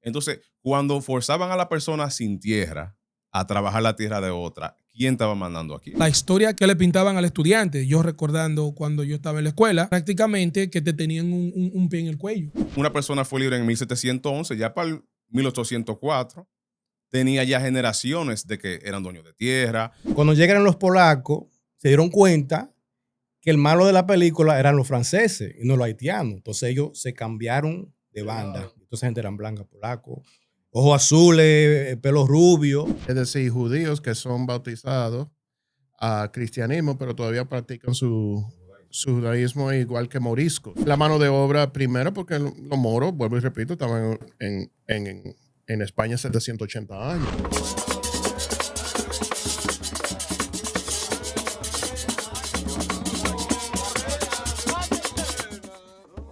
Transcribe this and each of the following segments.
Entonces, cuando forzaban a la persona sin tierra a trabajar la tierra de otra, ¿quién estaba mandando aquí? La historia que le pintaban al estudiante, yo recordando cuando yo estaba en la escuela, prácticamente que te tenían un pie en el cuello. Una persona fue libre en 1711, ya para el 1804 tenía ya generaciones de que eran dueños de tierra. Cuando llegaron los polacos, se dieron cuenta que el malo de la película eran los franceses y no los haitianos. Entonces ellos se cambiaron de banda. Entonces gente eran blancos, polacos, ojos azules, pelo rubio. Es decir, judíos que son bautizados a cristianismo, pero todavía practican su judaísmo igual que moriscos. La mano de obra, primero, porque los moros, vuelvo y repito, estaban en España 780 años.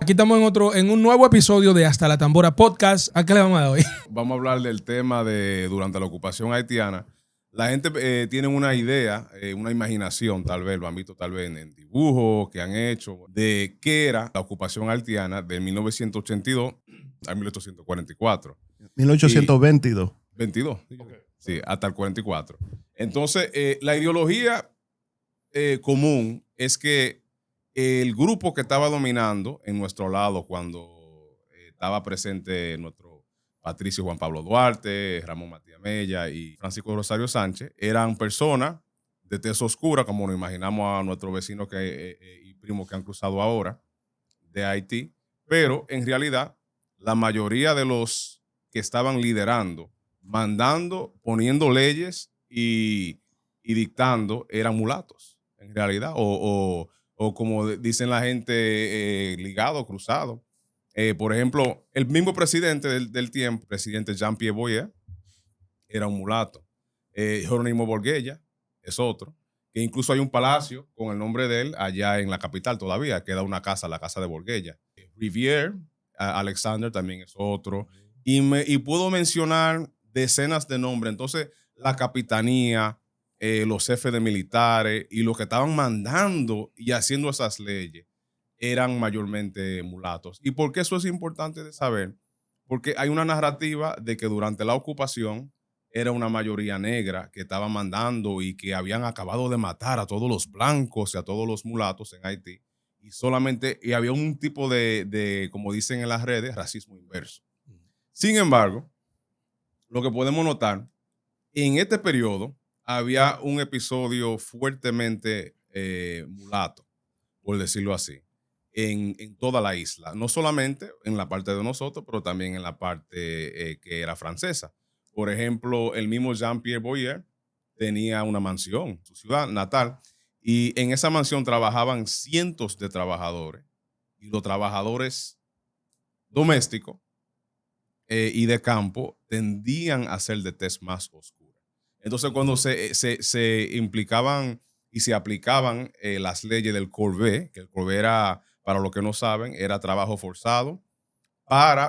Aquí estamos en un nuevo episodio de Hasta la Tambora Podcast. ¿A qué le vamos a dar hoy? Vamos a hablar del tema de durante la ocupación haitiana. La gente tiene una idea, una imaginación, tal vez, lo han visto tal vez en dibujos que han hecho, de qué era la ocupación haitiana de 1982 a 1844. 1822. 22, sí, hasta el 44. Entonces, la ideología común es que el grupo que estaba dominando en nuestro lado cuando estaba presente nuestro Patricio Juan Pablo Duarte, Ramón Matías Mella y Francisco Rosario Sánchez, eran personas de tez oscura, como nos imaginamos a nuestros vecinos y primos que han cruzado ahora de Haití, pero en realidad la mayoría de los que estaban liderando, mandando, poniendo leyes y dictando eran mulatos, en realidad, o como dicen la gente, ligado, cruzado. Por ejemplo, el mismo presidente del tiempo, presidente Jean-Pierre Boyer, era un mulato. Jerónimo Borguella es otro, que incluso hay un palacio con el nombre de él allá en la capital todavía, queda una casa, la casa de Borguella. Rivière, Alexander también es otro. Y puedo mencionar decenas de nombres. Entonces, la capitanía, los jefes de militares y los que estaban mandando y haciendo esas leyes eran mayormente mulatos. ¿Y por qué eso es importante de saber? Porque hay una narrativa de que durante la ocupación era una mayoría negra que estaba mandando y que habían acabado de matar a todos los blancos y a todos los mulatos en Haití. Y había un tipo de, como dicen en las redes, racismo inverso. Sin embargo, lo que podemos notar, en este periodo había un episodio fuertemente mulato, por decirlo así, en toda la isla. No solamente en la parte de nosotros, pero también en la parte que era francesa. Por ejemplo, el mismo Jean-Pierre Boyer tenía una mansión, su ciudad natal, y en esa mansión trabajaban cientos de trabajadores. Y los trabajadores domésticos y de campo tendían a ser de tez más oscura. Entonces, cuando se implicaban y se aplicaban las leyes del Corvée, que el Corvée era, para los que no saben, era trabajo forzado,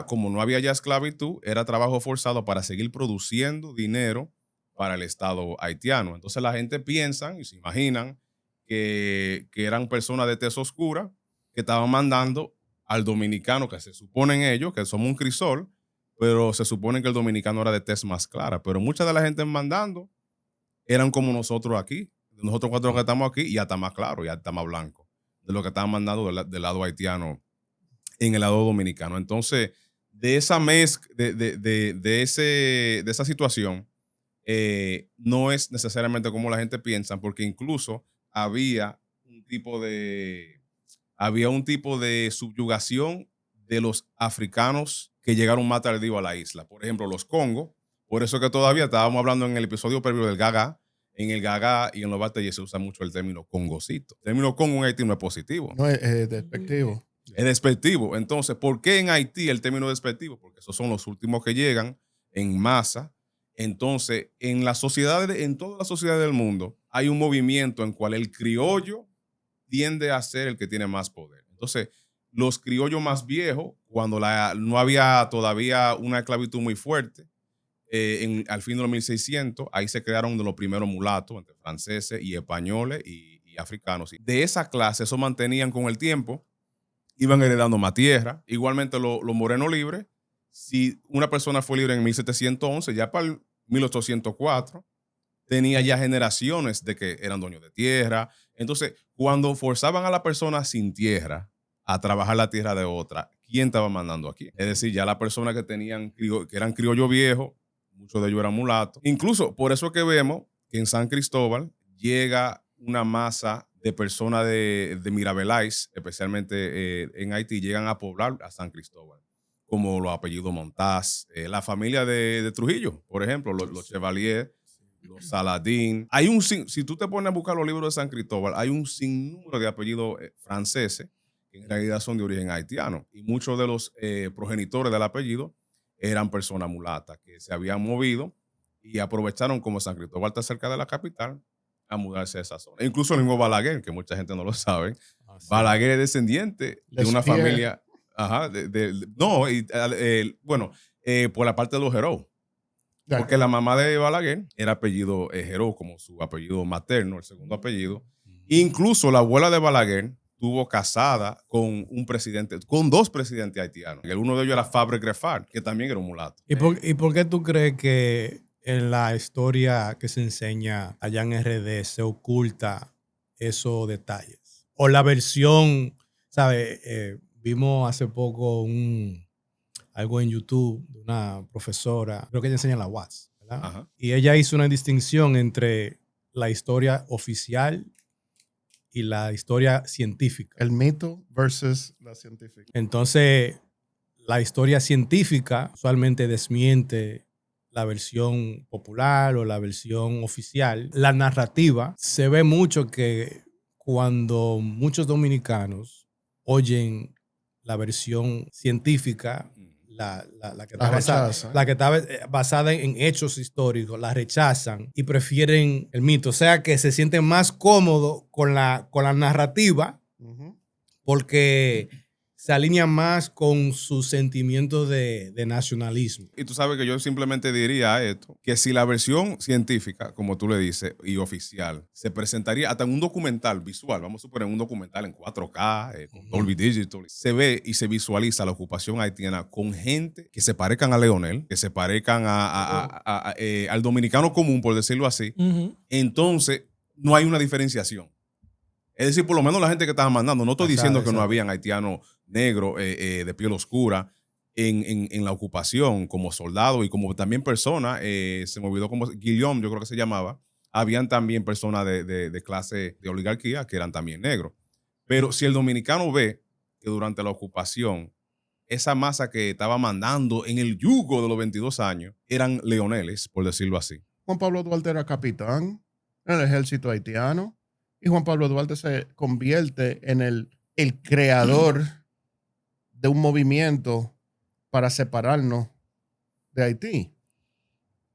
como no había ya esclavitud, era trabajo forzado para seguir produciendo dinero para el Estado haitiano. Entonces la gente piensa y se imaginan que eran personas de tez oscura que estaban mandando al dominicano, que se suponen ellos, que somos un crisol, pero se supone que el dominicano era de tez más clara. Pero mucha de la gente mandando eran como nosotros aquí, nosotros cuatro que estamos aquí, y hasta más claro, y hasta más blanco, de lo que estaban mandando del lado haitiano en el lado dominicano. Entonces, de esa de esa situación, no es necesariamente como la gente piensa, porque incluso había un tipo de subyugación de los africanos que llegaron más tardío a la isla. Por ejemplo, los Congos. Por eso que todavía estábamos hablando en el episodio previo del Gaga. En el Gaga y en los batalles se usa mucho el término congocito. El término Congo en Haití no es positivo. No, es despectivo. Es despectivo. Entonces, ¿por qué en Haití el término despectivo? Porque esos son los últimos que llegan en masa. Entonces, en todas las sociedades del mundo hay un movimiento en cual el criollo tiende a ser el que tiene más poder. Entonces, los criollos más viejos, cuando no había todavía una esclavitud muy fuerte, al fin de los 1600, ahí se crearon de los primeros mulatos entre franceses y españoles y africanos. De esa clase, eso mantenían con el tiempo, iban heredando más tierra. Igualmente los morenos libres si una persona fue libre en 1711, ya para el 1804 tenía ya generaciones de que eran dueños de tierra. Entonces, cuando forzaban a la persona sin tierra a trabajar la tierra de otra, ¿quién estaba mandando aquí? Es decir, ya las personas que eran criollos viejos, muchos de ellos eran mulatos. Incluso por eso es que vemos que en San Cristóbal llega una masa de personas de Mirabelais, especialmente en Haití, llegan a poblar a San Cristóbal, como los apellidos Montaz, la familia de Trujillo, por ejemplo, los Chevalier, los Saladín. Si tú te pones a buscar los libros de San Cristóbal, hay un sinnúmero de apellidos franceses que en realidad son de origen haitiano. Y muchos de los progenitores del apellido eran personas mulatas que se habían movido y aprovecharon, como San Cristóbal está cerca de la capital, a mudarse a esa zona. Incluso el mismo Balaguer, que mucha gente no lo sabe. Sí. Balaguer es descendiente de una familia... Ajá, por la parte de los Heró. Porque la mamá de Balaguer era apellido Heró, como su apellido materno, el segundo apellido. Incluso la abuela de Balaguer estuvo casada con con dos presidentes haitianos. El uno de ellos era Fabre Greffard, que también era un mulato. ¿Y por qué tú crees que en la historia que se enseña allá en RD se oculta esos detalles? O la versión, ¿sabes? Vimos hace poco algo en YouTube de una profesora, creo que ella enseña en la UAS, ¿verdad? Ajá. Y ella hizo una distinción entre la historia oficial y la historia científica. El mito versus la científica. Entonces, la historia científica usualmente desmiente la versión popular o la versión oficial. La narrativa, se ve mucho que cuando muchos dominicanos oyen la versión científica, la que está basada en hechos históricos, la rechazan y prefieren el mito. O sea que se sienten más cómodos con la narrativa porque se alinea más con su sentimiento de nacionalismo. Y tú sabes que yo simplemente diría esto, que si la versión científica, como tú le dices, y oficial, se presentaría hasta en un documental visual, vamos a suponer un documental en 4K, con Dolby Digital, se ve y se visualiza la ocupación haitiana con gente que se parezcan a Leonel, que se parezcan al dominicano común, por decirlo así. Entonces, no hay una diferenciación. Es decir, por lo menos la gente que estaba mandando, no estoy diciendo que no habían haitianos negros de piel oscura en la ocupación como soldados y como también personas, se me olvidó como Guillaume, yo creo que se llamaba, habían también personas de clase de oligarquía que eran también negros. Pero si el dominicano ve que durante la ocupación esa masa que estaba mandando en el yugo de los 22 años eran leoneles, por decirlo así. Juan Pablo Duarte era capitán en el ejército haitiano. Y Juan Pablo Duarte se convierte en el creador de un movimiento para separarnos de Haití.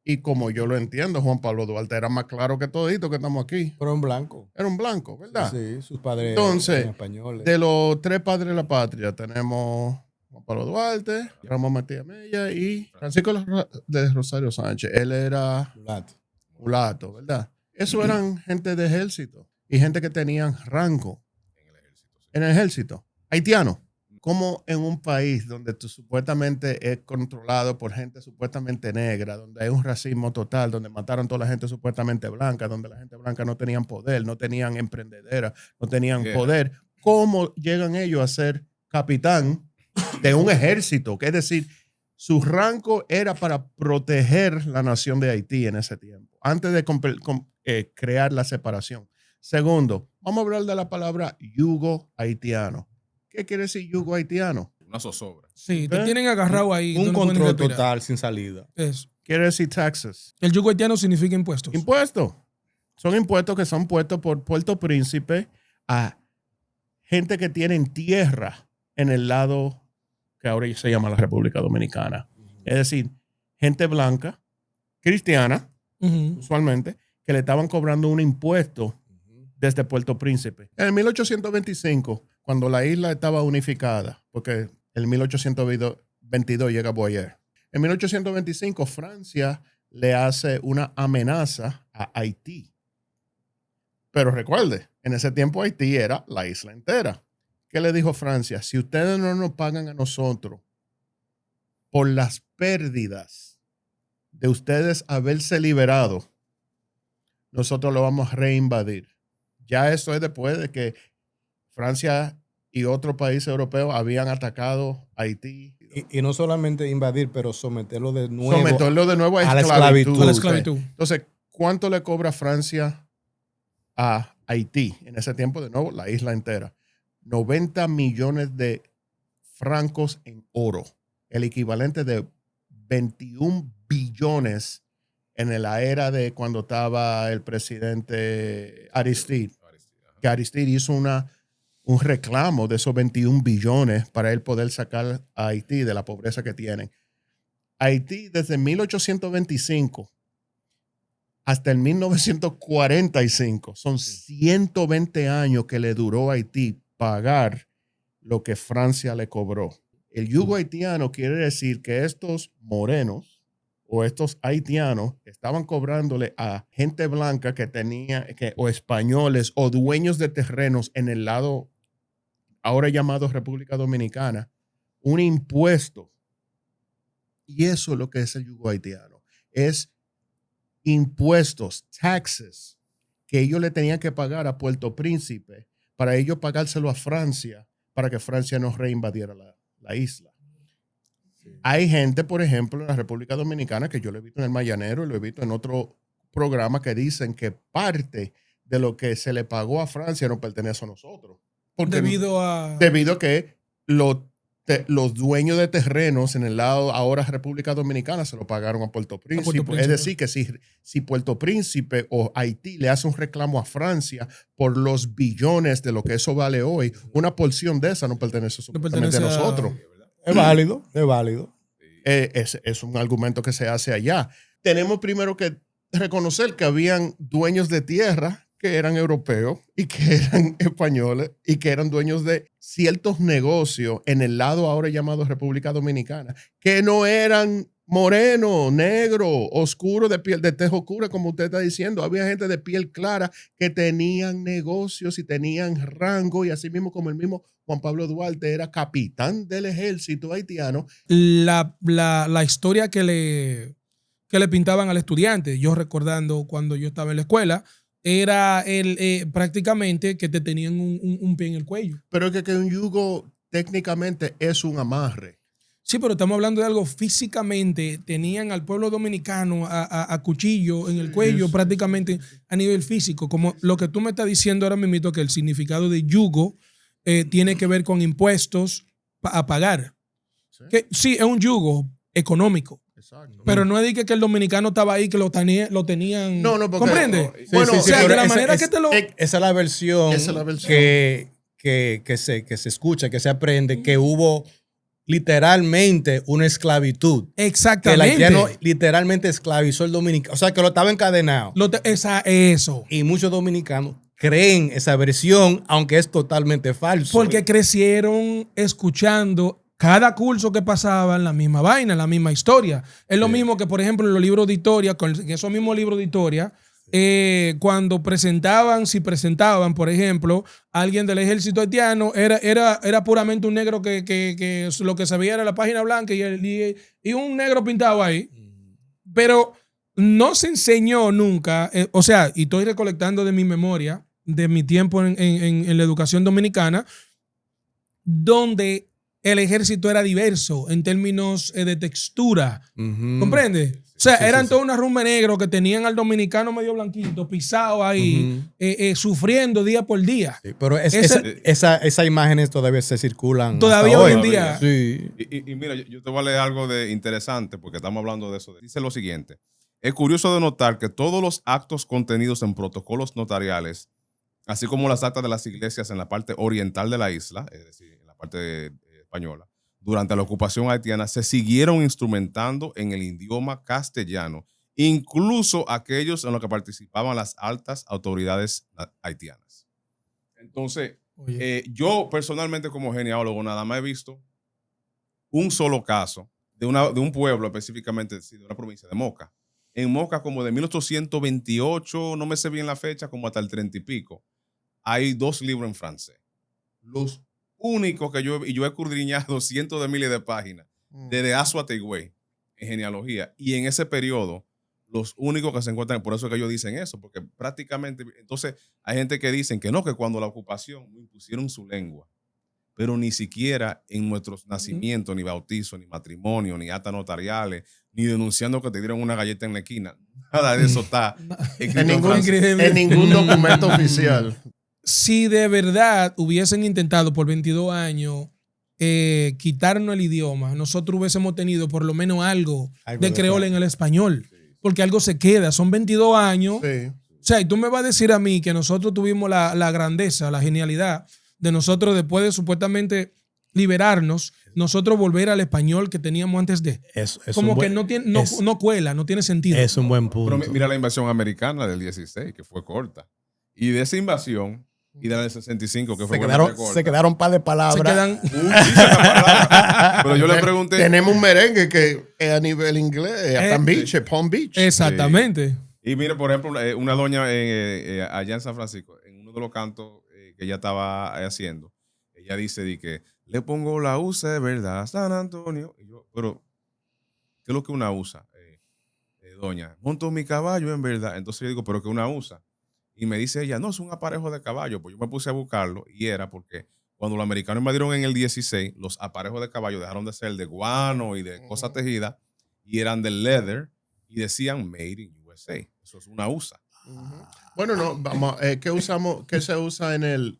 Y como yo lo entiendo, Juan Pablo Duarte era más claro que todito que estamos aquí. Pero en blanco. Era un blanco, ¿verdad? Sí, sus padres Entonces, eran españoles. De los tres padres de la patria, tenemos Juan Pablo Duarte, Ramón Matías Mella y Francisco de Rosario Sánchez. Él era mulato, ¿verdad? Eso eran gente de ejército. Y gente que tenían rango en el ejército. Haitiano. Como en un país donde tú supuestamente es controlado por gente supuestamente negra, donde hay un racismo total, donde mataron a toda la gente supuestamente blanca, donde la gente blanca no tenían poder, no tenían emprendedera, no tenían poder. ¿Cómo llegan ellos a ser capitán de un ejército? Que es decir, su rango era para proteger la nación de Haití en ese tiempo, antes de crear la separación. Segundo, vamos a hablar de la palabra yugo haitiano. ¿Qué quiere decir yugo haitiano? Una zozobra. Sí, te tienen agarrado ahí. Un control total sin salida. Eso. Quiere decir taxes. El yugo haitiano significa impuestos. Impuestos. Son impuestos que son puestos por Puerto Príncipe a gente que tienen tierra en el lado que ahora se llama la República Dominicana. Es decir, gente blanca, cristiana, usualmente, que le estaban cobrando un impuesto desde Puerto Príncipe. En el 1825, cuando la isla estaba unificada, porque en 1822 llega Boyer. En 1825, Francia le hace una amenaza a Haití. Pero recuerde, en ese tiempo Haití era la isla entera. ¿Qué le dijo Francia? Si ustedes no nos pagan a nosotros por las pérdidas de ustedes haberse liberado, nosotros lo vamos a reinvadir. Ya eso es después de que Francia y otros países europeos habían atacado Haití. Y no solamente invadir, pero someterlo de nuevo, Someterlo de nuevo a la esclavitud. A la esclavitud. Entonces, ¿cuánto le cobra Francia a Haití? En ese tiempo, de nuevo, la isla entera. 90 millones de francos en oro. El equivalente de 21 billones en la era de cuando estaba el presidente Aristide. Que Aristide hizo un reclamo de esos 21 billones para él poder sacar a Haití de la pobreza que tienen. Haití desde 1825 hasta el 1945, son 120 años que le duró a Haití pagar lo que Francia le cobró. El yugo haitiano quiere decir que estos morenos o estos haitianos estaban cobrándole a gente blanca o españoles o dueños de terrenos en el lado ahora llamado República Dominicana, un impuesto. Y eso es lo que es el yugo haitiano. Es impuestos, taxes, que ellos le tenían que pagar a Puerto Príncipe para ellos pagárselo a Francia para que Francia no reinvadiera la isla. Sí. Hay gente, por ejemplo, en la República Dominicana, que yo lo he visto en el Mayanero y lo he visto en otro programa, que dicen que parte de lo que se le pagó a Francia no pertenece a nosotros. Porque debido a que los dueños de terrenos en el lado ahora República Dominicana se lo pagaron a Puerto Príncipe. Es decir, que si Puerto Príncipe o Haití le hace un reclamo a Francia por los billones de lo que eso vale hoy, una porción de esa no pertenece a nosotros. Es válido, es válido. Es un argumento que se hace allá. Tenemos primero que reconocer que habían dueños de tierra que eran europeos y que eran españoles y que eran dueños de ciertos negocios en el lado ahora llamado República Dominicana, que no eran morenos, negros, oscuros, de piel de tez oscura, como usted está diciendo. Había gente de piel clara que tenían negocios y tenían rango, y así mismo como el mismo Juan Pablo Duarte era capitán del ejército haitiano. La historia que le pintaban al estudiante, yo recordando cuando yo estaba en la escuela, era prácticamente que te tenían un pie en el cuello. Pero es que un yugo técnicamente es un amarre. Sí, pero estamos hablando de algo físicamente. Tenían al pueblo dominicano a cuchillo en el cuello, prácticamente a nivel físico. Como lo que tú me estás diciendo ahora mismo, que el significado de yugo tiene que ver con impuestos a pagar. ¿Sí? Que sí, es un yugo económico. Exacto. Pero no es de que el dominicano estaba ahí, que lo tenían. No, porque, ¿comprende? Sí, bueno, sí, o sea, de la manera que te lo. Esa es la versión, que se escucha, que se aprende, que hubo literalmente una esclavitud. Exactamente. Que el haitiano literalmente esclavizó al dominicano. O sea, que lo estaba encadenado. Eso. Y muchos dominicanos creen esa versión, aunque es totalmente falso. Porque crecieron escuchando cada curso que pasaban, la misma vaina, la misma historia. Es lo mismo que, por ejemplo, en los libros de historia, con esos mismos libros de historia, cuando si presentaban, por ejemplo, a alguien del ejército haitiano, era puramente un negro que lo que se veía era la página blanca y un negro pintado ahí. Pero no se enseñó nunca, o sea, y estoy recolectando de mi memoria, de mi tiempo en la educación dominicana, donde el ejército era diverso en términos de textura. ¿Comprende? O sea, eran toda una rumba negro que tenían al dominicano medio blanquito, pisado ahí, sufriendo día por día. Sí, pero esas imágenes todavía se circulan. Todavía hoy en día. Sí. Y mira, yo te voy a leer algo de interesante porque estamos hablando de eso. Dice lo siguiente. Es curioso de notar que todos los actos contenidos en protocolos notariales, así como las actas de las iglesias en la parte oriental de la isla, es decir, en la parte española, durante la ocupación haitiana, se siguieron instrumentando en el idioma castellano, incluso aquellos en los que participaban las altas autoridades haitianas. Entonces, yo personalmente como genealógo nada más he visto un solo caso de un pueblo específicamente de una provincia de Moca. En Moca, como de 1828, no me sé bien la fecha, como hasta el 30 y pico, hay 2 libros en francés. Los únicos que yo he escudriñado cientos de miles de páginas desde Azua hasta Higüey, en genealogía. Y en ese periodo, los únicos que se encuentran, por eso es que ellos dicen eso, porque prácticamente, entonces hay gente que dicen que no, que cuando la ocupación impusieron su lengua, pero ni siquiera en nuestros nacimientos, ni bautizos, ni matrimonio, ni actas notariales, ni denunciando que te dieron una galleta en la esquina. Nada de eso está escrito en ningún documento oficial. Si de verdad hubiesen intentado por 22 años quitarnos el idioma, nosotros hubiésemos tenido por lo menos algo de creol en el español. Porque algo se queda. Son 22 años. Sí. O sea, y tú me vas a decir a mí que nosotros tuvimos la grandeza, la genialidad de nosotros después de supuestamente liberarnos, nosotros volver al español que teníamos antes de. Como que no cuela, no tiene sentido. Es un buen punto. Pero mira la invasión americana del 16, que fue corta. Y de esa invasión y de la del 65, que fue corta. Se quedaron un par de palabras. Se quedan muchísimas palabras. Pero yo le pregunté. Tenemos un merengue que a nivel inglés, Palm Beach. Exactamente. Sí. Y mire, por ejemplo, una doña allá en San Francisco, en uno de los cantos que ella estaba haciendo, ella dice de que le pongo la USA, ¿verdad? San Antonio. Y yo, pero, ¿qué es lo que una USA? Doña, monto mi caballo, en verdad. Entonces yo digo, ¿pero qué una USA? Y me dice ella, no, es un aparejo de caballo. Pues yo me puse a buscarlo y era porque cuando los americanos invadieron en el 16, los aparejos de caballo dejaron de ser de guano y de cosas tejidas y eran de leather y decían Made in USA. Eso es una USA. Bueno, no, vamos, ¿qué se usa en el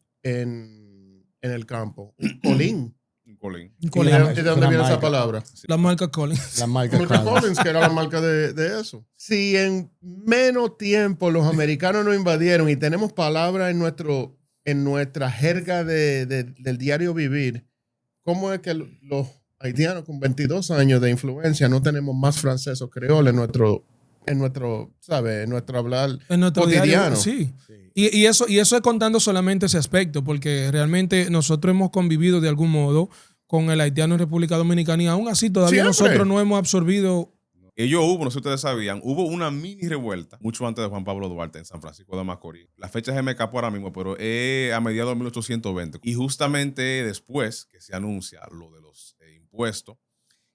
campo? Un colín. Un colín. ¿De dónde viene esa palabra? La marca Collins. La marca Collins, que era la marca de eso. Si en menos tiempo los americanos nos invadieron y tenemos palabras en nuestra jerga del diario vivir, ¿cómo es que los haitianos con 22 años de influencia no tenemos más francés o creol en nuestro ¿sabes? En nuestro hablar cotidiano? Diario, sí. Y eso es contando solamente ese aspecto, porque realmente nosotros hemos convivido de algún modo con el haitiano en República Dominicana y aún así todavía nosotros no hemos absorbido. No sé si ustedes sabían, hubo una mini revuelta mucho antes de Juan Pablo Duarte en San Francisco de Macorís. La fecha se me escapó ahora mismo, pero es a mediados de 1820. Y justamente después que se anuncia lo de los impuestos,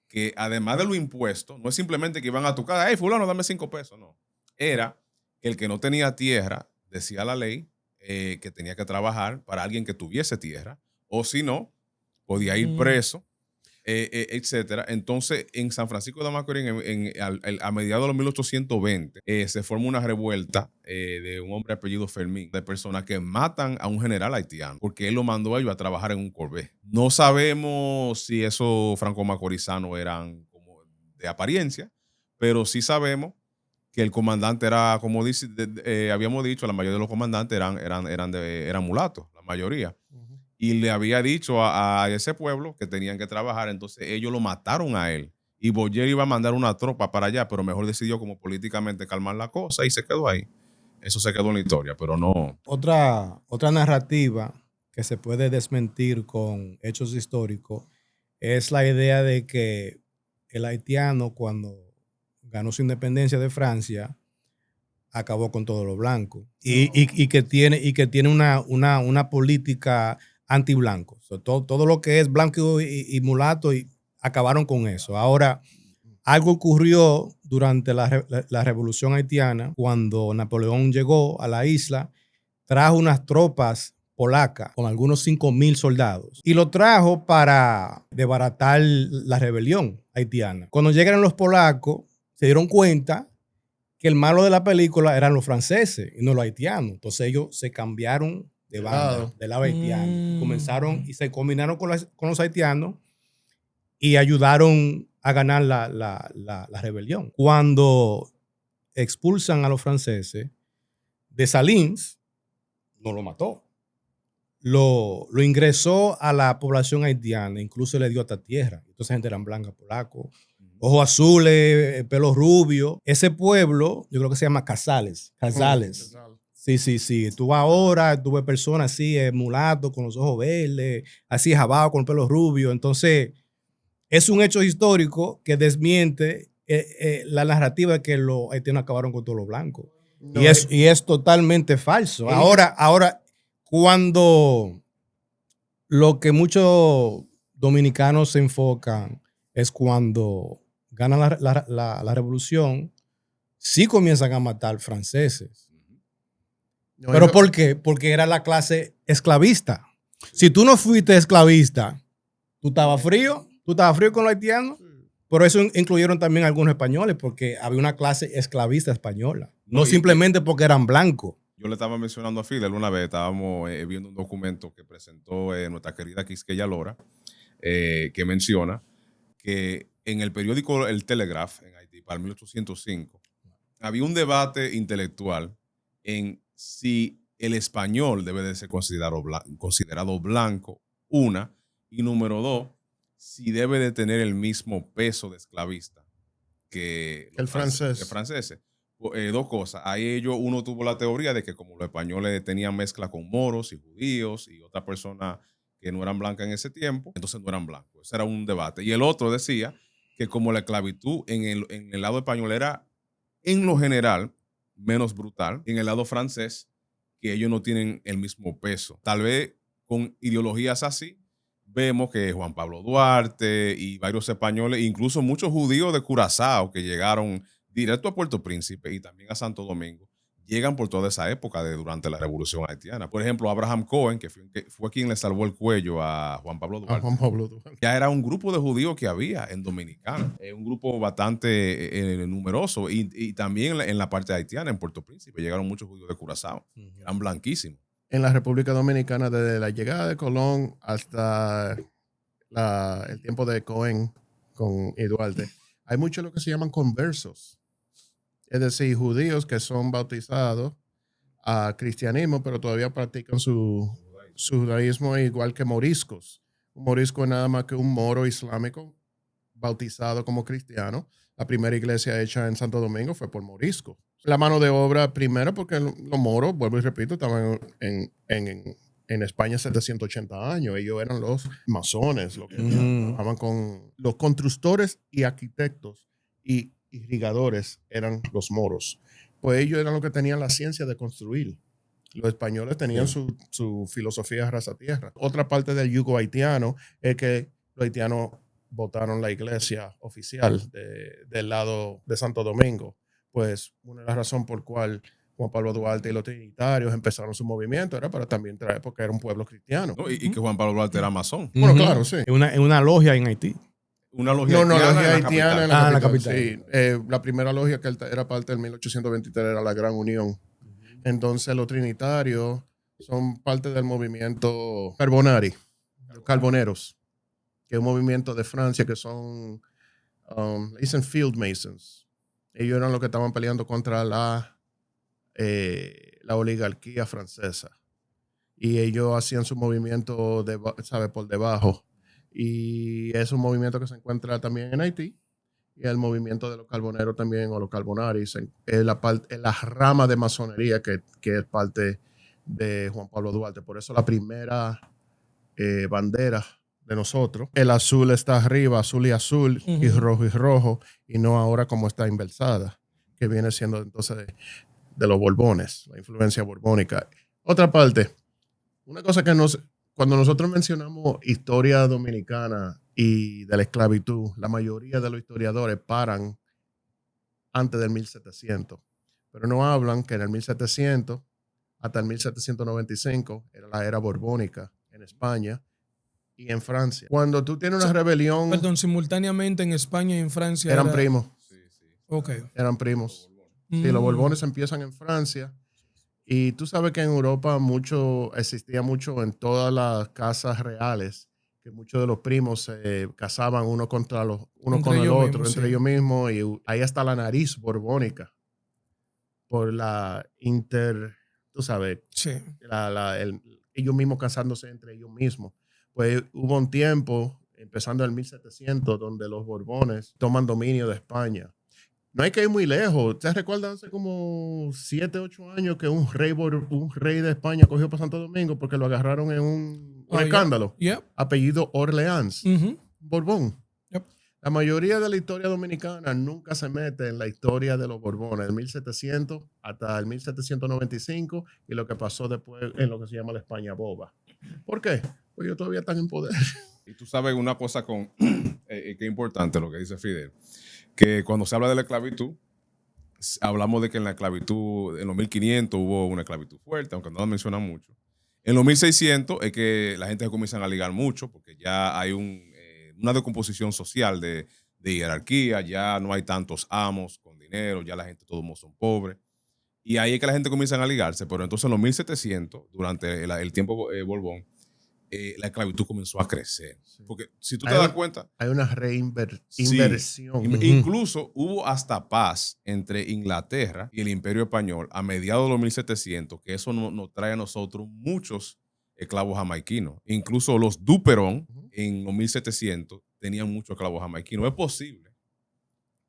que además de los impuestos, no es simplemente que iban a tu casa, hey, fulano, dame 5 pesos, no. Era que el que no tenía tierra, decía la ley, que tenía que trabajar para alguien que tuviese tierra, o si no, podía ir preso, etcétera. Entonces, en San Francisco de Macorís, a mediados de los 1820, se forma una revuelta de un hombre apellido Fermín, de personas que matan a un general haitiano, porque él lo mandó a ellos a trabajar en un Corvette. No sabemos si esos franco-macorizanos eran como de apariencia, pero sí sabemos que el comandante era, como habíamos dicho, la mayoría de los comandantes eran mulatos, la mayoría. Y le había dicho a ese pueblo que tenían que trabajar, entonces ellos lo mataron a él. Y Boyer iba a mandar una tropa para allá, pero mejor decidió como políticamente calmar la cosa y se quedó ahí. Eso se quedó en la historia, pero no. Otra narrativa que se puede desmentir con hechos históricos es la idea de que el haitiano, cuando ganó su independencia de Francia, acabó con todo lo blanco y que tiene una política anti-blanco. So, todo lo que es blanco y mulato acabaron con eso. Ahora, algo ocurrió durante la Revolución Haitiana cuando Napoleón llegó a la isla, trajo unas tropas polacas con algunos 5,000 soldados y lo trajo para desbaratar la rebelión haitiana. Cuando llegaron los polacos, se dieron cuenta que el malo de la película eran los franceses y no los haitianos. Entonces ellos se cambiaron de banda, del lado haitiano. Comenzaron y se combinaron con los haitianos y ayudaron a ganar la rebelión. Cuando expulsan a los franceses, Dessalines no lo mató. Lo ingresó a la población haitiana, incluso le dio hasta tierra. Entonces gente eran blancas, polacos, ojos azules, pelo rubio. Ese pueblo, yo creo que se llama Casales. Sí. Tú ahora, ves personas así, mulatos, con los ojos verdes, así jabados, con el pelo rubio. Entonces, es un hecho histórico que desmiente la narrativa de que los haitianos acabaron con todos los blancos. No, y es totalmente falso. Ahora, cuando lo que muchos dominicanos se enfocan es cuando gana la revolución, sí comienzan a matar franceses. No, ¿Pero ellos- por qué? Porque era la clase esclavista. Si tú no fuiste esclavista, tú estabas frío con los haitianos. Por eso incluyeron también algunos españoles, porque había una clase esclavista española. No simplemente porque eran blancos. Yo le estaba mencionando a Fidel una vez, estábamos viendo un documento que presentó nuestra querida Quisqueya Lora, que menciona que en el periódico El Telegraph, en Haití, para el 1805, había un debate intelectual en si el español debe de ser considerado blanco, una, y número dos, si debe de tener el mismo peso de esclavista que El francés. que franceses. Dos cosas. Ahí uno tuvo la teoría de que como los españoles tenían mezcla con moros y judíos y otras personas que no eran blancas en ese tiempo, entonces no eran blancos. Ese era un debate. Y el otro decía que como la esclavitud en el lado español era en lo general menos brutal, en el lado francés, que ellos no tienen el mismo peso. Tal vez con ideologías así, vemos que Juan Pablo Duarte y varios españoles, incluso muchos judíos de Curazao que llegaron directo a Puerto Príncipe y también a Santo Domingo, llegan por toda esa época durante la Revolución Haitiana. Por ejemplo, Abraham Cohen, que fue quien le salvó el cuello a Juan Pablo A Duarte. Juan Pablo Duarte. Ya era un grupo de judíos que había en Dominicana, un grupo bastante numeroso y también en la parte haitiana, en Puerto Príncipe, llegaron muchos judíos de Curazao, eran blanquísimos. En la República Dominicana, desde la llegada de Colón hasta el tiempo de Cohen y Duarte, hay muchos lo que se llaman conversos. Es decir, judíos que son bautizados a cristianismo, pero todavía practican su judaísmo igual que moriscos. Un morisco es nada más que un moro islámico bautizado como cristiano. La primera iglesia hecha en Santo Domingo fue por moriscos. La mano de obra, primero, porque los moros, vuelvo y repito, estaban en España 780 años. Ellos eran los masones, los que trabajaban con los constructores y arquitectos y irrigadores eran los moros. Pues ellos eran los que tenían la ciencia de construir. Los españoles tenían su filosofía raza tierra. Otra parte del yugo haitiano es que los haitianos votaron la iglesia oficial del lado de Santo Domingo. Pues una de las razones por cual Juan Pablo Duarte y los trinitarios empezaron su movimiento era para también traer, porque era un pueblo cristiano. ¿No? Y que Juan Pablo Duarte era masón. Bueno, claro, sí. En una logia en Haití. Una logia No, haitiana, logia en haitiana en Ah, la en la capital. capital. Sí. La primera logia que él era parte del 1823 era la Gran Unión. Entonces los trinitarios son parte del movimiento Carbonari, los carboneros, que es un movimiento de Francia que son, le dicen Field Masons. Ellos eran los que estaban peleando contra la oligarquía francesa. Y ellos hacían su movimiento, por debajo. Y es un movimiento que se encuentra también en Haití. Y el movimiento de los carboneros también, o los carbonaris, es la rama de masonería que es parte de Juan Pablo Duarte. Por eso la primera bandera de nosotros, el azul está arriba, azul, y rojo, y no ahora como está inversada, que viene siendo entonces de los Borbones, la influencia borbónica. Otra parte, una cosa que cuando nosotros mencionamos historia dominicana y de la esclavitud, la mayoría de los historiadores paran antes del 1700, pero no hablan que en el 1700 hasta el 1795 era la era borbónica en España y en Francia. Cuando tú tienes una rebelión... Perdón, simultáneamente en España y en Francia. Eran primos. Ok. Eran primos. Sí, los Borbones empiezan en Francia. Y tú sabes que en Europa existía mucho en todas las casas reales, que muchos de los primos se casaban uno con el otro, entre ellos mismos, y ahí está la nariz borbónica, por tú sabes, Sí. ellos mismos casándose entre ellos mismos. Pues hubo un tiempo, empezando en el 1700, donde los Borbones toman dominio de España. No hay que ir muy lejos. ¿Ustedes recuerdan hace como 7, 8 años que un rey de España cogió para Santo Domingo porque lo agarraron en un escándalo? Yep. Apellido Orleans. Borbón. Yep. La mayoría de la historia dominicana nunca se mete en la historia de los Borbones, del 1700 hasta el 1795 y lo que pasó después en lo que se llama la España Boba. ¿Por qué? Pues ellos todavía están en poder. Y tú sabes una cosa que es importante lo que dice Fidel, que cuando se habla de la esclavitud, hablamos de que en la esclavitud, en los 1500 hubo una esclavitud fuerte, aunque no la mencionan mucho. En los 1600 es que la gente se comienzan a ligar mucho, porque ya hay una decomposición social de jerarquía, ya no hay tantos amos con dinero, ya la gente todos son pobres. Y ahí es que la gente comienza a ligarse, pero entonces en los 1700, durante el tiempo Borbón, la esclavitud comenzó a crecer. Porque si tú te das cuenta... Hay una inversión. Incluso hubo hasta paz entre Inglaterra y el Imperio Español a mediados de los 1700, que eso nos trae a nosotros muchos esclavos jamaiquinos. Incluso los Duperón en los 1700 tenían muchos esclavos jamaiquinos. Es posible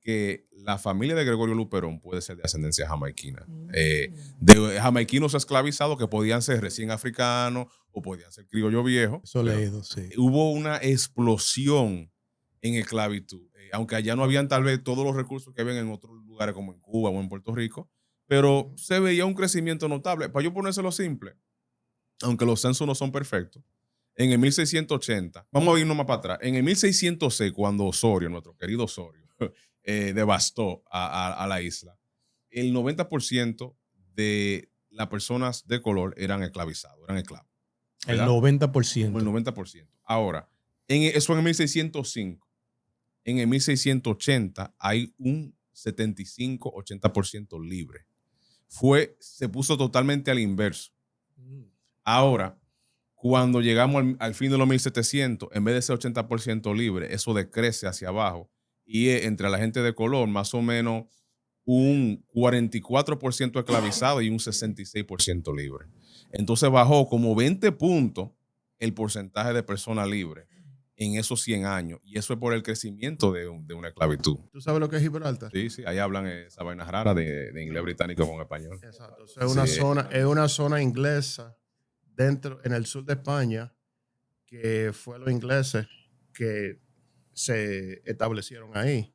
que la familia de Gregorio Luperón puede ser de ascendencia jamaiquina. De jamaiquinos esclavizados que podían ser recién africanos o podían ser criollo viejo. Eso he leído, sí. Hubo una explosión en esclavitud, aunque allá no habían tal vez todos los recursos que habían en otros lugares como en Cuba o en Puerto Rico, pero se veía un crecimiento notable. Para yo ponérselo simple, aunque los censos no son perfectos, en el 1680, vamos a irnos más para atrás, en el 1606, cuando Osorio, nuestro querido Osorio, devastó a la isla, el 90% de las personas de color eran esclavizados, eran esclavos. El ¿verdad? 90%. El 90%. Ahora, eso en el 1605. En el 1680 hay un 75-80% libre. Se puso totalmente al inverso. Ahora, cuando llegamos al fin de los 1700, en vez de ser 80% libre, eso decrece hacia abajo. Y entre la gente de color, más o menos un 44% esclavizado y un 66% libre. Entonces bajó como 20 puntos el porcentaje de personas libres en esos 100 años. Y eso es por el crecimiento de una esclavitud. ¿Tú sabes lo que es Gibraltar? Sí, ahí hablan esa vaina rara de inglés británico con español. Exacto. O sea, es una zona inglesa en el sur de España, que fue los ingleses que se establecieron ahí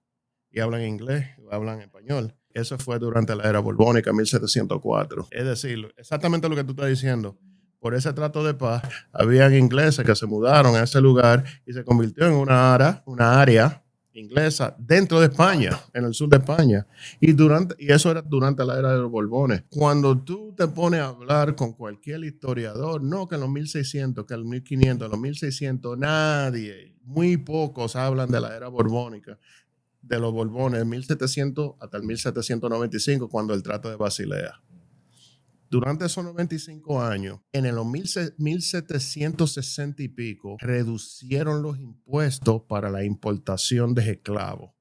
y hablan inglés, hablan español. Eso fue durante la era borbónica, 1704. Es decir, exactamente lo que tú estás diciendo. Por ese trato de paz, habían ingleses que se mudaron a ese lugar y se convirtió en una área inglesa dentro de España, en el sur de España. Y eso era durante la era de los Borbones. Cuando tú te pones a hablar con cualquier historiador, no que en los 1600, que en los 1500, en los 1600, nadie, muy pocos hablan de la era borbónica, de los Borbones, de 1700 hasta el 1795, cuando el Trato de Basilea. Durante esos 95 años, en los 1760 y pico, reducieron los impuestos para la importación de esclavos.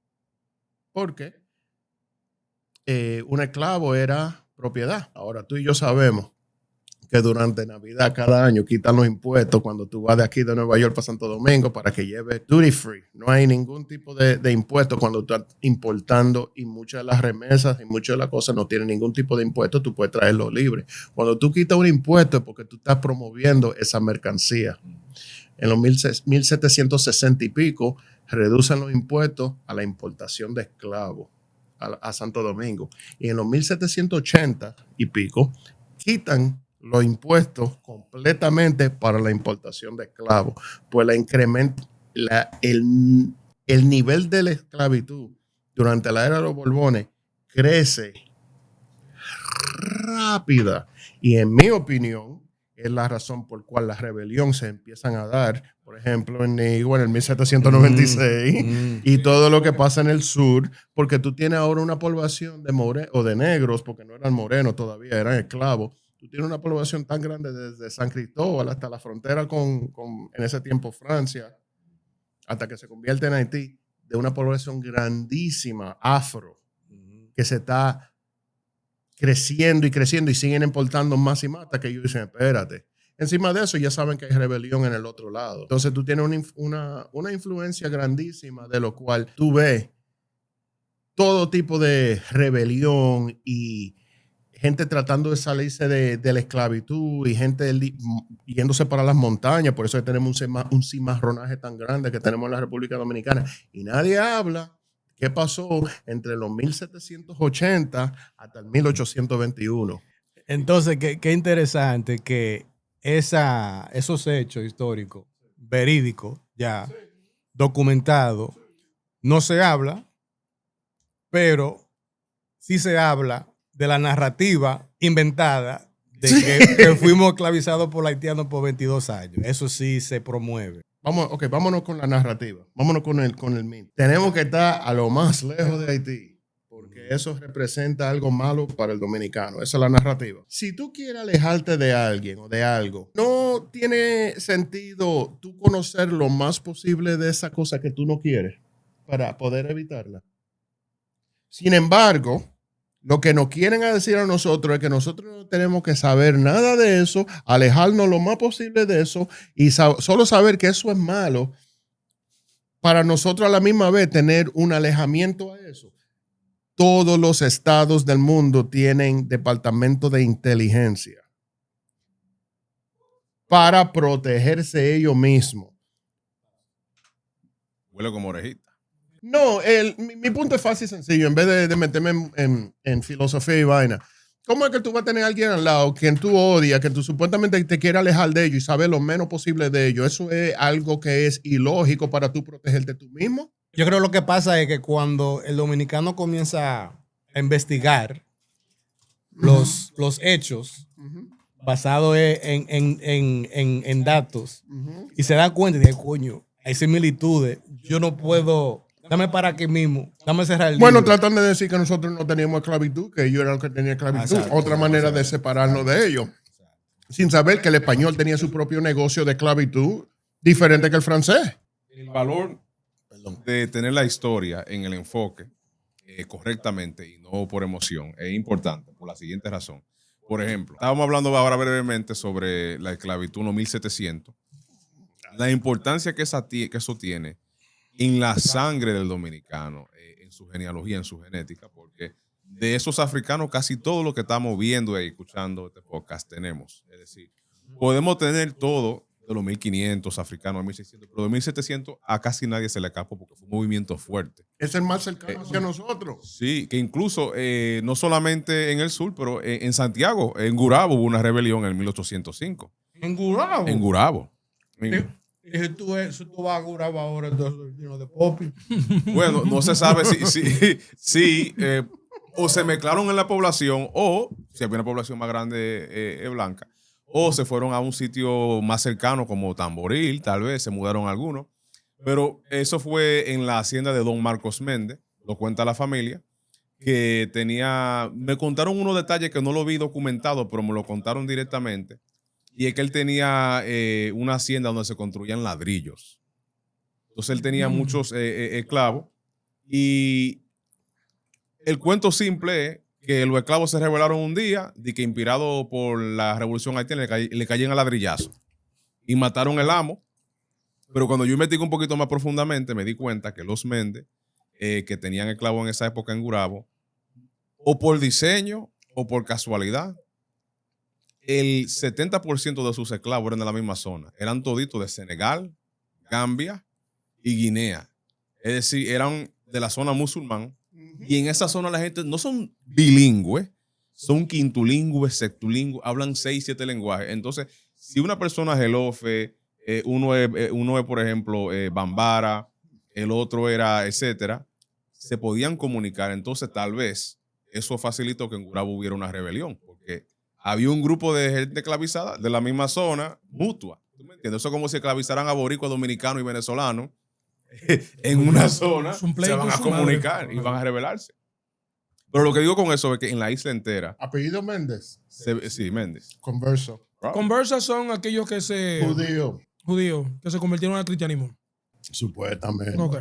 ¿Por qué? Un esclavo era propiedad. Ahora tú y yo sabemos que durante Navidad cada año quitan los impuestos cuando tú vas de aquí de Nueva York para Santo Domingo para que lleve duty free. No hay ningún tipo de impuesto cuando tú estás importando, y muchas de las remesas y muchas de las cosas no tienen ningún tipo de impuesto, tú puedes traerlo libre. Cuando tú quitas un impuesto es porque tú estás promoviendo esa mercancía. En los 1760 y pico reducen los impuestos a la importación de esclavos a Santo Domingo. Y en los 1780 y pico quitan los impuestos completamente para la importación de esclavos. Pues el nivel de la esclavitud durante la era de los Borbones crece rápida. Y en mi opinión, es la razón por cual las rebeliones se empiezan a dar, por ejemplo, en el 1796 y todo lo que pasa en el sur, porque tú tienes ahora una población de negros, porque no eran morenos todavía, eran esclavos. Tú tienes una población tan grande desde San Cristóbal hasta la frontera con en ese tiempo Francia, hasta que se convierte en Haití, de una población grandísima, afro, que se está creciendo y siguen importando más y más hasta que ellos dicen, espérate. Encima de eso ya saben que hay rebelión en el otro lado. Entonces tú tienes una influencia grandísima de lo cual tú ves todo tipo de rebelión y gente tratando de salirse de la esclavitud y gente yéndose para las montañas. Por eso tenemos un cimarronaje tan grande que tenemos en la República Dominicana. Y nadie habla qué pasó entre los 1780 hasta el 1821. Entonces, qué interesante que esos hechos históricos, verídicos, ya documentados, no se habla, pero sí se habla de la narrativa inventada de que fuimos esclavizados por los haitianos por 22 años. Eso sí se promueve. Vámonos con la narrativa. Vámonos con el mito. Tenemos que estar a lo más lejos de Haití, porque eso representa algo malo para el dominicano. Esa es la narrativa. Si tú quieres alejarte de alguien o de algo, no tiene sentido tú conocer lo más posible de esa cosa que tú no quieres para poder evitarla. Sin embargo, lo que nos quieren decir a nosotros es que nosotros no tenemos que saber nada de eso, alejarnos lo más posible de eso y solo saber que eso es malo para nosotros a la misma vez tener un alejamiento a eso. Todos los estados del mundo tienen departamento de inteligencia para protegerse ellos mismos. Huele como orejita. No, mi punto es fácil y sencillo. En vez de meterme en filosofía y vaina, ¿cómo es que tú vas a tener a alguien al lado quien tú odias, que tú supuestamente te quieres alejar de ellos y saber lo menos posible de ellos? Eso es algo que es ilógico para tú protegerte tú mismo. Yo creo que lo que pasa es que cuando el dominicano comienza a investigar los hechos basados en datos y se da cuenta de, coño, hay similitudes, yo no puedo, dame para aquí mismo, dame cerrar el libro. Bueno, tratan de decir que nosotros no teníamos esclavitud, que ellos eran los que tenían esclavitud. Exacto, Otra manera de separarnos de ellos. Sin saber que el español tenía su propio negocio de esclavitud diferente que el francés. El valor de tener la historia en el enfoque correctamente y no por emoción es importante por la siguiente razón. Por ejemplo, estábamos hablando ahora brevemente sobre la esclavitud en los 1700. La importancia que eso tiene en la sangre del dominicano, en su genealogía, en su genética, porque de esos africanos casi todo lo que estamos viendo y escuchando este podcast tenemos. Es decir, podemos tener todo de los 1500 africanos, 1600, pero de 1700 a casi nadie se le escapó porque fue un movimiento fuerte. Es el más cercano hacia nosotros. Sí, que incluso no solamente en el sur, pero en Santiago, en Gurabo hubo una rebelión en el 1805. ¿En Gurabo? En Gurabo. Y si tú vas a Gurabo ahora, entonces, de Popi. Bueno, no se sabe si o se mezclaron en la población o si había una población más grande blanca o se fueron a un sitio más cercano como Tamboril, tal vez se mudaron algunos. Pero eso fue en la hacienda de don Marcos Méndez, lo cuenta la familia, que me contaron unos detalles que no lo vi documentado, pero me lo contaron directamente. Y es que él tenía una hacienda donde se construían ladrillos. Entonces él tenía muchos esclavos. Y el cuento simple es que los esclavos se rebelaron un día, de que inspirado por la revolución haitiana le caían a ladrillazo. Y mataron el amo. Pero cuando yo investigué un poquito más profundamente, me di cuenta que los Méndez, que tenían esclavos en esa época en Gurabo, o por diseño o por casualidad, el 70% de sus esclavos eran de la misma zona. Eran toditos de Senegal, Gambia y Guinea. Es decir, eran de la zona musulmán. Y en esa zona la gente no son bilingües, son quintulingües, sextulingües, hablan 6, 7 lenguajes. Entonces, si una persona es Jelofe, uno es, por ejemplo, Bambara, el otro era, etcétera, se podían comunicar. Entonces, tal vez eso facilitó que en Gurabo hubiera una rebelión, porque había un grupo de gente esclavizada de la misma zona, mutua. ¿Tú me entiendes? Eso es como si esclavizaran a boricuas, dominicanos y venezolanos en una zona, se van a comunicar y van a rebelarse. Pero lo que digo con eso es que en la isla entera... ¿Apellido Méndez? Sí, Méndez. Converso. Conversas son aquellos que judíos que se convirtieron al cristianismo. Supuestamente. Ok.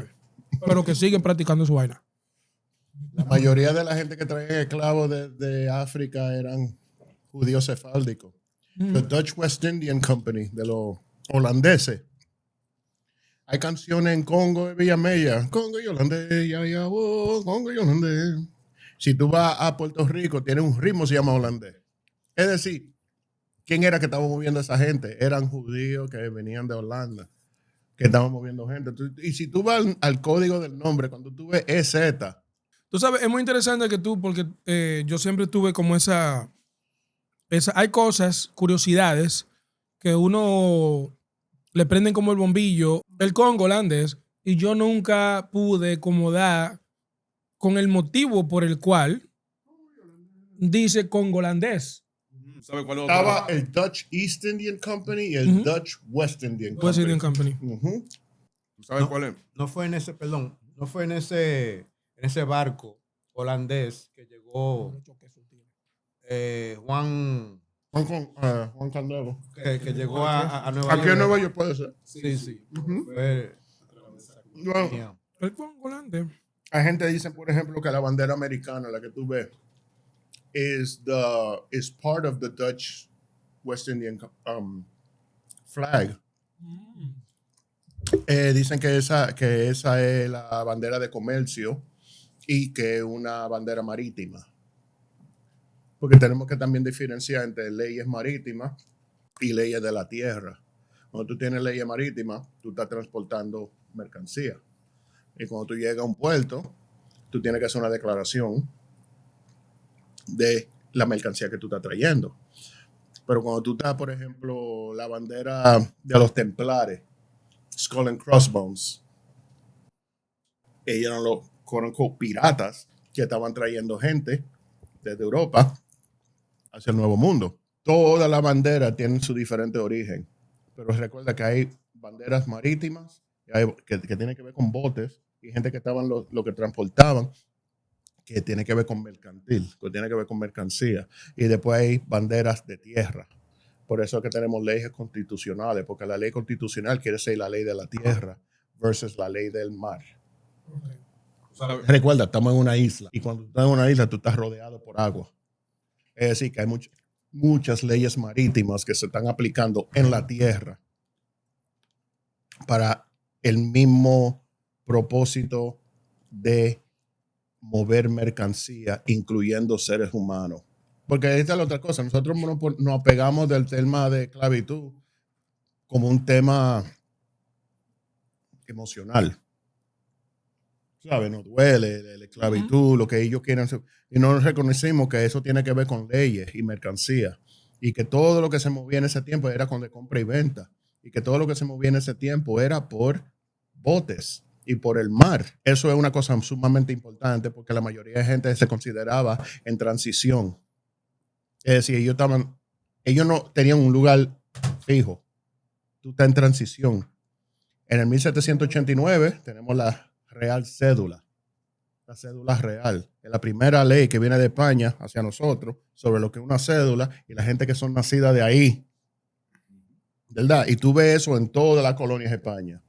Pero que siguen practicando su vaina. La mayoría de la gente que traía esclavos de África eran judíos cefáldicos. The Dutch West Indian Company, de los holandeses. Hay canciones en Congo de Villamella. Congo y holandés, Congo y holandés. Si tú vas a Puerto Rico, tiene un ritmo que se llama holandés. Es decir, ¿quién era que estaba moviendo a esa gente? Eran judíos que venían de Holanda, que estaban moviendo gente. Y si tú vas al código del nombre, cuando tú ves EZ. Tú sabes, es muy interesante que tú, porque yo siempre tuve como esa hay cosas, curiosidades, que uno le prenden como el bombillo, el Congo holandés, y yo nunca pude como dar con el motivo por el cual dice Congo holandés. ¿Sabe cuál es Estaba otro? el Dutch East Indian Company y el Ujú. Dutch West Indian West Company. Indian Company. Ujú. ¿Sabe cuál es? No fue en ese, perdón, no fue en ese barco holandés que llegó Juan, Juan Candelo. que llegó a Nueva York. Aquí en Nueva York puede ser. Sí, sí. Ujú. Fue- Bueno, tenía- El Congo holandés. hay gente que dice, por ejemplo, que la bandera americana, la que tú ves, is part of the Dutch West Indian flag. Dicen que esa es la bandera de comercio y que es una bandera marítima. Porque tenemos que también diferenciar entre leyes marítimas y leyes de la tierra. Cuando tú tienes leyes marítimas, tú estás transportando mercancía. Y cuando tú llegas a un puerto, tú tienes que hacer una declaración de la mercancía que tú estás trayendo. Pero cuando tú estás, por ejemplo, la bandera de los templares, Skull and Crossbones, ellos eran los quote unquote, piratas que estaban trayendo gente desde Europa hacia el Nuevo Mundo. Todas las banderas tienen su diferente origen, pero recuerda que hay banderas marítimas que tienen que ver con botes y gente que estaban lo que transportaban, que tiene que ver con mercantil, que tiene que ver con mercancía. Y después hay banderas de tierra. Por eso es que tenemos leyes constitucionales, porque la ley constitucional quiere ser la ley de la tierra versus la ley del mar. ¿Sabe? Recuerda, estamos en una isla y cuando tú estás en una isla tú estás rodeado por agua. Es decir, que hay muchas leyes marítimas que se están aplicando en la tierra para el mismo propósito de mover mercancía, incluyendo seres humanos. Porque esta es la otra cosa. Nosotros nos apegamos del tema de esclavitud como un tema emocional. ¿Sabes? Nos duele la esclavitud, lo que ellos quieren hacer. Y no reconocimos que eso tiene que ver con leyes y mercancía. Y que todo lo que se movía en ese tiempo era con de compra y venta. Y que todo lo que se movía en ese tiempo era por botes y por el mar. Eso es una cosa sumamente importante porque la mayoría de gente se consideraba en transición. Es decir, ellos no tenían un lugar fijo. Tú estás en transición. En el 1789 tenemos la Real Cédula. La cédula real. Es la primera ley que viene de España hacia nosotros sobre lo que es una cédula y la gente que son nacidas de ahí. ¿Verdad? Y tú ves eso en todas las colonias de España.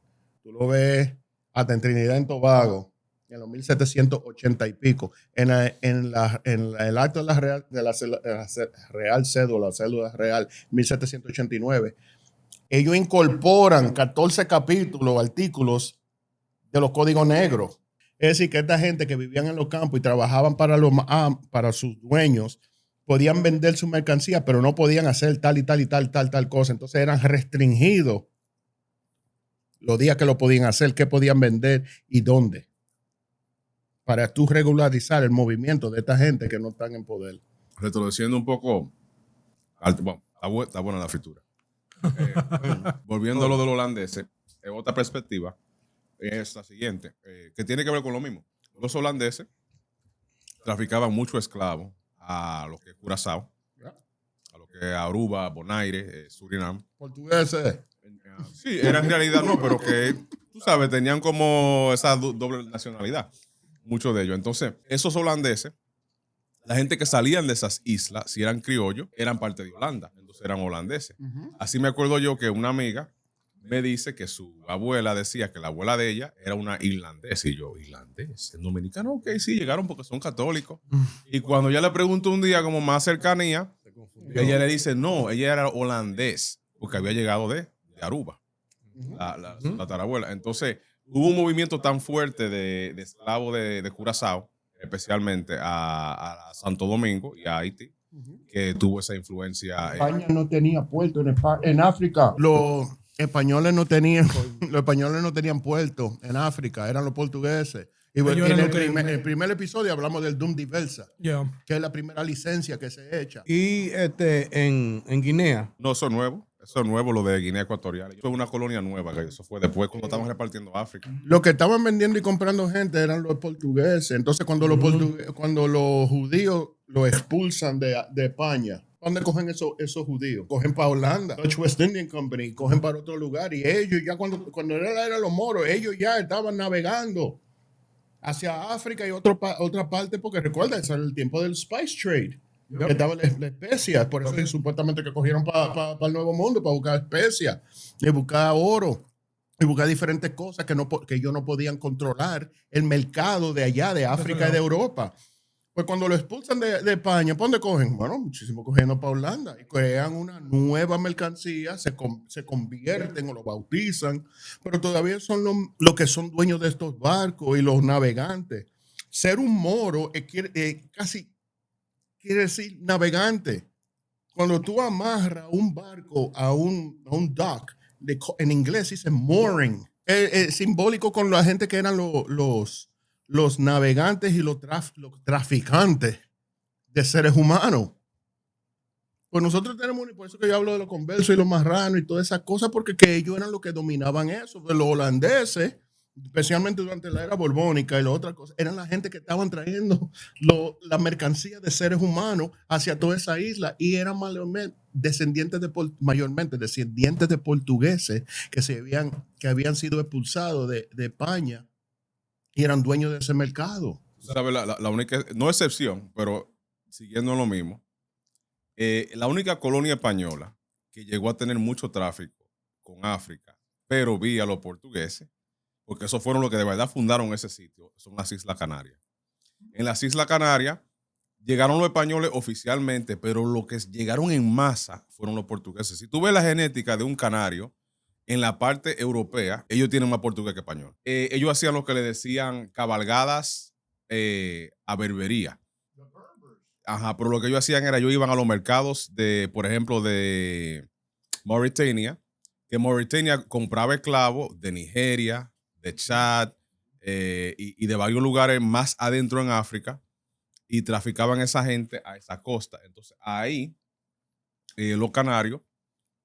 Tú lo ves hasta en Trinidad y Tobago, en los 1780 y pico. En el acto de la Real Cédula Real, 1789, ellos incorporan 14 capítulos, artículos de los códigos negros. Es decir, que esta gente que vivían en los campos y trabajaban para sus dueños, podían vender su mercancía, pero no podían hacer tal y tal y tal cosa. Entonces eran restringidos los días que lo podían hacer, qué podían vender y dónde. Para tú regularizar el movimiento de esta gente que no están en poder. Retrocediendo un poco, bueno, está buena la fritura. Volviendo a lo de los holandeses, otra perspectiva es la siguiente, que tiene que ver con lo mismo. Los holandeses traficaban mucho esclavos a lo que es Curazao, a lo que es Aruba, Bonaire, Surinam. Portugueses. Sí, era en realidad no, pero que, tú sabes, tenían como esa doble nacionalidad, muchos de ellos. Entonces, esos holandeses, la gente que salían de esas islas, si eran criollos, eran parte de Holanda, entonces eran holandeses. Así me acuerdo yo que una amiga me dice que su abuela decía que la abuela de ella era una irlandesa. Y yo, ¿irlandés? ¿En dominicano? Ok, sí, llegaron porque son católicos. Y cuando ya le pregunto un día como más cercanía, ella le dice, no, ella era holandés, porque había llegado de Aruba, su tatarabuela. Entonces, hubo un movimiento tan fuerte de esclavos de Curazao, especialmente a Santo Domingo y a Haití, que tuvo esa influencia. España no tenía puerto en África. Los españoles no tenían puerto en África, eran los portugueses. Y Ellos en eran el primer episodio hablamos del Dum Diversa, Yeah. que es la primera licencia que se echa. Y en Guinea. No, eso es nuevo. Eso es nuevo, lo de Guinea Ecuatorial. Eso es una colonia nueva, que eso fue después cuando estaban repartiendo África. Lo que estaban vendiendo y comprando gente eran los portugueses. Entonces, cuando los judíos los expulsan de España, ¿dónde cogen esos judíos? Cogen para Holanda, Dutch West Indian Company, cogen para otro lugar. Y ellos ya cuando era los moros, ellos ya estaban navegando hacia África y otra parte, porque recuerda, ese era el tiempo del spice trade. Que estaba la especia, por eso supuestamente que cogieron para el Nuevo Mundo, para buscar especias, y buscar oro, y buscar diferentes cosas que ellos no podían controlar el mercado de allá, de África y de Europa. Pues cuando lo expulsan de España, ¿para dónde cogen? Bueno, muchísimo cogiendo para Holanda y crean una nueva mercancía, se convierten o lo bautizan, pero todavía son los que son dueños de estos barcos y los navegantes. Ser un moro casi quiere decir navegante. Cuando tú amarras un barco a un dock, en inglés dice mooring, es simbólico con la gente que eran los navegantes y los traficantes de seres humanos. Pues nosotros tenemos, por eso que yo hablo de los conversos y los marranos y todas esas cosas, porque que ellos eran los que dominaban eso. Pues los holandeses, especialmente durante la era borbónica y las otras cosas, eran la gente que estaban trayendo la mercancía de seres humanos hacia toda esa isla y eran mayormente descendientes de portugueses que habían sido expulsados de España y eran dueños de ese mercado. ¿Sabes? La única, no excepción, pero siguiendo lo mismo, la única colonia española que llegó a tener mucho tráfico con África, pero vía los portugueses, porque esos fueron los que de verdad fundaron ese sitio, son las Islas Canarias. En las Islas Canarias llegaron los españoles oficialmente, pero los que llegaron en masa fueron los portugueses. Si tú ves la genética de un canario, en la parte europea, ellos tienen más portugués que español. Ellos hacían lo que le decían cabalgadas a berbería. Ajá, pero lo que ellos hacían era, ellos iban a los mercados de, por ejemplo, de Mauritania, que Mauritania compraba esclavos de Nigeria, de Chad y de varios lugares más adentro en África y traficaban esa gente a esa costa. Entonces ahí los canarios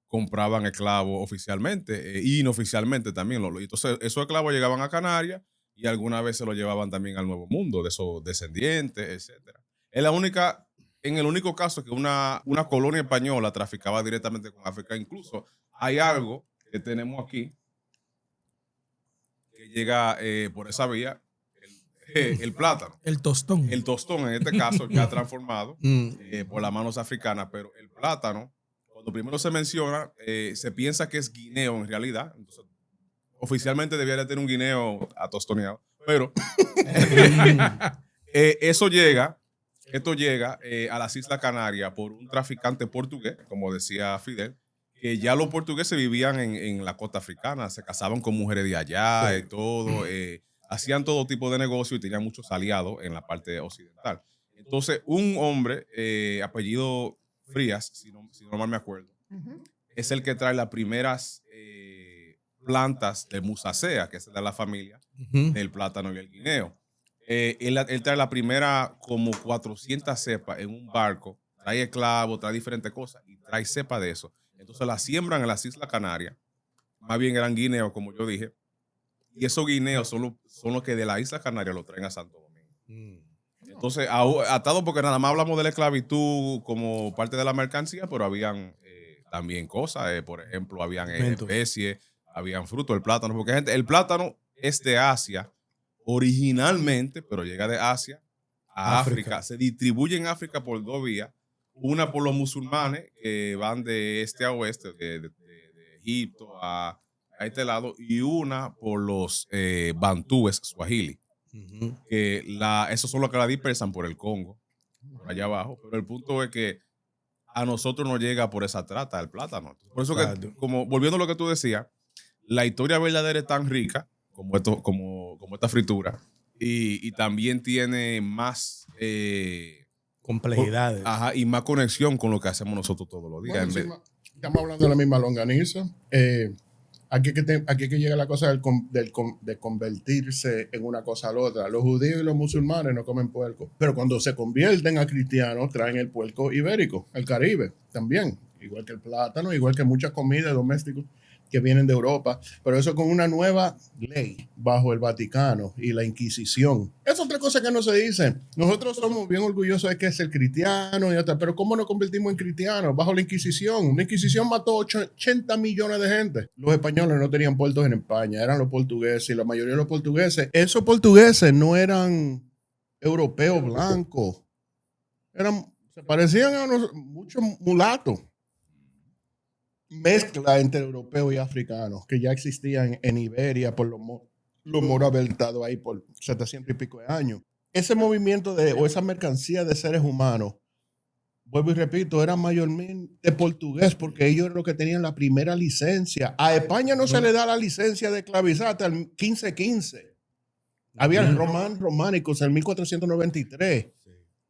compraban esclavos oficialmente e inoficialmente también. Entonces esos esclavos llegaban a Canarias y alguna vez se los llevaban también al Nuevo Mundo, de esos descendientes, etc. En el único caso que una colonia española traficaba directamente con África. Incluso hay algo que tenemos aquí que llega por esa vía, el plátano. El tostón. El tostón, en este caso, ya transformado por las manos africanas, pero el plátano, cuando primero se menciona, se piensa que es guineo en realidad. Entonces, oficialmente debería tener un guineo atostoneado, pero esto llega a las Islas Canarias por un traficante portugués, como decía Fidel, que ya los portugueses vivían en la costa africana, se casaban con mujeres de allá y todo, hacían todo tipo de negocio y tenían muchos aliados en la parte occidental. Entonces, un hombre, apellido Frías, si no mal me acuerdo, es el que trae las primeras plantas de musacea, que es de la familia del plátano y el guineo. Él trae la primera como 400 cepas en un barco, trae esclavos, trae diferentes cosas y trae cepa de eso. Entonces la siembran en las Islas Canarias, más bien eran guineos, como yo dije, y esos guineos son los que de la Isla Canaria lo traen a Santo Domingo. Entonces, atado porque nada más hablamos de la esclavitud como parte de la mercancía, pero habían también cosas, por ejemplo, habían especies, habían frutos, el plátano, porque gente, el plátano es de Asia originalmente, pero llega de Asia a África. Se distribuye en África por dos vías, una por los musulmanes que van de este a oeste, de Egipto a este lado, y una por los bantúes swahili. Que esos son los que la dispersan por el Congo, por allá abajo, pero el punto es que a nosotros nos llega por esa trata el plátano. Por eso que, como volviendo a lo que tú decías, la historia verdadera es tan rica como esta fritura y también tiene más complejidades. Y más conexión con lo que hacemos nosotros todos los días. Bueno, estamos hablando de la misma longaniza. Aquí que llega la cosa de convertirse en una cosa a la otra. Los judíos y los musulmanes no comen puerco, pero cuando se convierten a cristianos traen el puerco ibérico, el Caribe también. igual que el plátano, igual que muchas comidas domésticas que vienen de Europa, pero eso con una nueva ley bajo el Vaticano y la Inquisición. Es otra cosa que no se dice. Nosotros somos bien orgullosos de que es el cristiano y hasta, pero ¿cómo nos convertimos en cristianos? Bajo la Inquisición. La Inquisición mató 80 millones de gente. Los españoles no tenían puertos en España, eran los portugueses y la mayoría de los portugueses, esos portugueses no eran europeos blancos, se parecían a muchos mulatos. Mezcla entre europeos y africanos que ya existían en Iberia por los moros habían estado ahí por 700 y pico de años. Ese movimiento o esa mercancía de seres humanos, vuelvo y repito, era mayormente portugués porque ellos eran los que tenían la primera licencia. A España no se le da la licencia de esclavizar hasta el 1515. Había el románicos en 1493.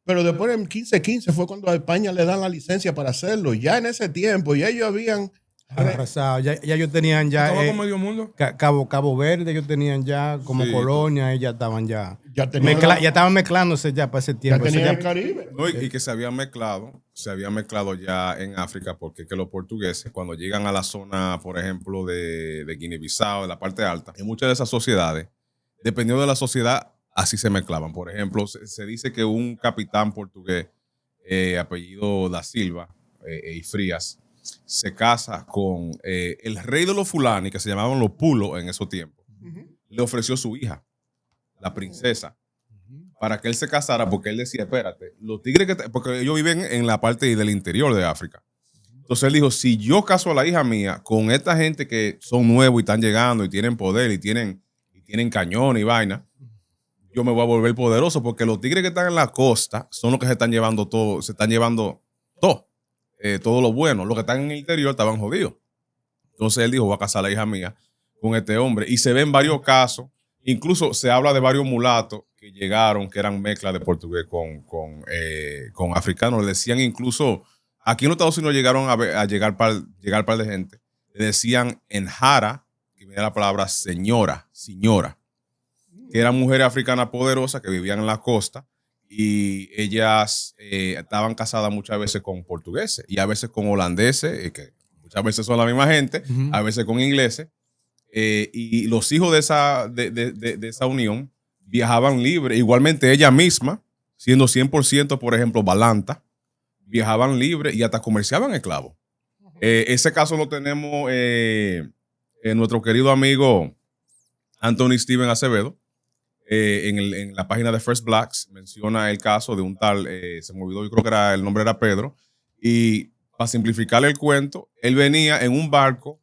Pero después en 1515 fue cuando a España le dan la licencia para hacerlo. Ya en ese tiempo, ya ellos habían arrasado. Ya ellos tenían ya Acabó con medio mundo. Cabo Verde, ellos tenían ya como Sí, colonia, ellos ya estaban ya tenían ya estaban mezclándose ya para ese ya tiempo. tenían Eso el Caribe. No, y que se había mezclado ya en África, porque que los portugueses, cuando llegan a la zona, por ejemplo, de Guinea-Bissau, de la parte alta, en muchas de esas sociedades, dependiendo de la sociedad, así se mezclaban. Por ejemplo, se dice que un capitán portugués, apellido da Silva y Frías, se casa con el rey de los fulani, que se llamaban los pulos en esos tiempos. Le ofreció su hija, la princesa, para que él se casara, porque él decía, espérate, los tigres porque ellos viven en la parte del interior de África. Entonces él dijo, si yo caso a la hija mía con esta gente que son nuevos y están llegando y tienen poder y tienen cañón y vaina, yo me voy a volver poderoso, porque los tigres que están en la costa son los que se están llevando todo, todo lo bueno. Los que están en el interior estaban jodidos. Entonces él dijo, voy a casar a la hija mía con este hombre. Y se ven varios casos, incluso se habla de varios mulatos que llegaron, que eran mezcla de portugués con africanos. Le decían incluso, aquí en los Estados Unidos llegaron a llegar par de gente, le decían en jara, que viene la palabra señora, que eran mujeres africanas poderosas que vivían en la costa y ellas estaban casadas muchas veces con portugueses y a veces con holandeses, que muchas veces son la misma gente, a veces con ingleses, y los hijos de esa unión viajaban libres. Igualmente ella misma, siendo 100%, por ejemplo, balanta, viajaban libres y hasta comerciaban esclavos. Ese caso lo tenemos nuestro querido amigo Anthony Steven Acevedo. En la página de First Blacks menciona el caso de un tal, se me olvidó, yo creo que el nombre era Pedro, y para simplificarle el cuento, él venía en un barco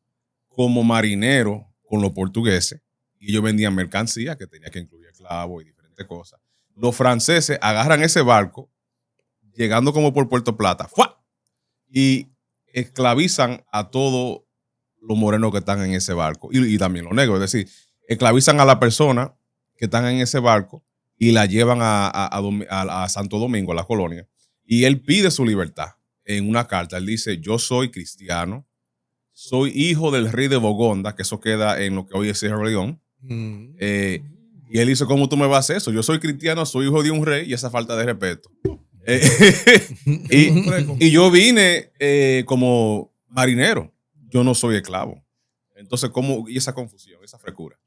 como marinero con los portugueses y ellos vendían mercancía que tenía que incluir esclavos y diferentes cosas. Los franceses agarran ese barco, llegando como por Puerto Plata, ¡fua! Y esclavizan a todos los morenos que están en ese barco y también los negros, es decir, esclavizan a la persona que están en ese barco y la llevan a Santo Domingo, a la colonia, y él pide su libertad en una carta. Él dice, yo soy cristiano, soy hijo del rey de Bogonda, que eso queda en lo que hoy es Sierra Leone. Y él dice, ¿cómo tú me vas a hacer eso? Yo soy cristiano, soy hijo de un rey, y esa falta de respeto. Y yo vine como marinero, yo no soy esclavo. Entonces, ¿cómo? Y esa confusión, esa frescura,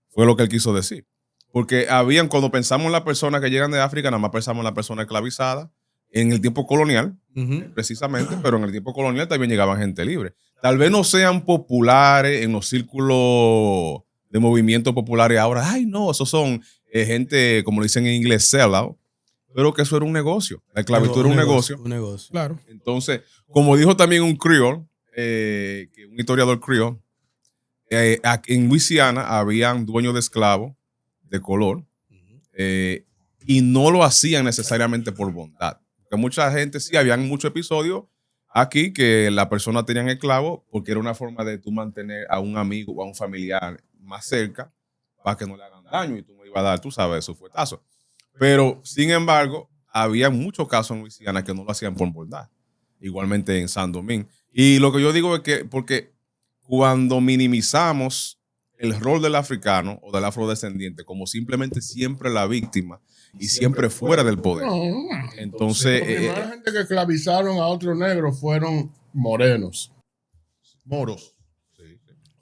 fue lo que él quiso decir. Porque cuando pensamos en las personas que llegan de África, nada más pensamos en las personas esclavizadas en el tiempo colonial, precisamente, pero en el tiempo colonial también llegaban gente libre. Tal vez no sean populares en los círculos de movimientos populares ahora. Ay, no, esos son gente, como le dicen en inglés, sellout, pero que eso era un negocio. La esclavitud era un negocio. Un negocio. Claro. Entonces, como dijo también un creole, un historiador creole, en Luisiana habían dueños de esclavos de color, y no lo hacían necesariamente por bondad. Porque mucha gente, sí, habían muchos episodios aquí que la persona tenía esclavo porque era una forma de tú mantener a un amigo o a un familiar más cerca para que no le hagan daño y tú me ibas a dar, tú sabes, su fuetazo. Pero, sin embargo, había muchos casos en Luisiana que no lo hacían por bondad. Igualmente en San Domingo. Y lo que yo digo es que, porque cuando minimizamos el rol del africano o del afrodescendiente como simplemente siempre la víctima y siempre fuera del poder. Entonces, la gente que esclavizaron a otros negros fueron morenos, moros.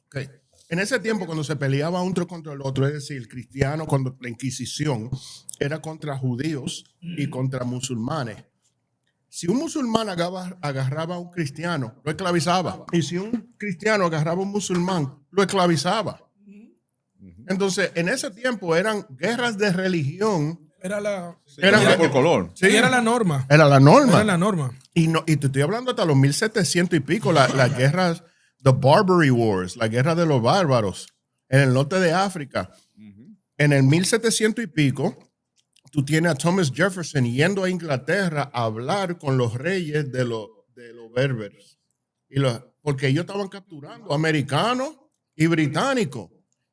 Okay. En ese tiempo, cuando se peleaba uno contra el otro, es decir, el cristiano, cuando la Inquisición era contra judíos y contra musulmanes. Si un musulmán agarraba a un cristiano, lo esclavizaba. Y si un cristiano agarraba a un musulmán, lo esclavizaba. Entonces, en ese tiempo eran guerras de religión. Era por color. Sí, era la norma. Era la norma. Era la norma. Y te estoy hablando hasta los 1700 y pico, las guerras, the Barbary Wars, la guerra de los bárbaros en el norte de África. En el 1700 y pico, tú tienes a Thomas Jefferson yendo a Inglaterra a hablar con los reyes de los berberes. Porque ellos estaban capturando americanos y británicos.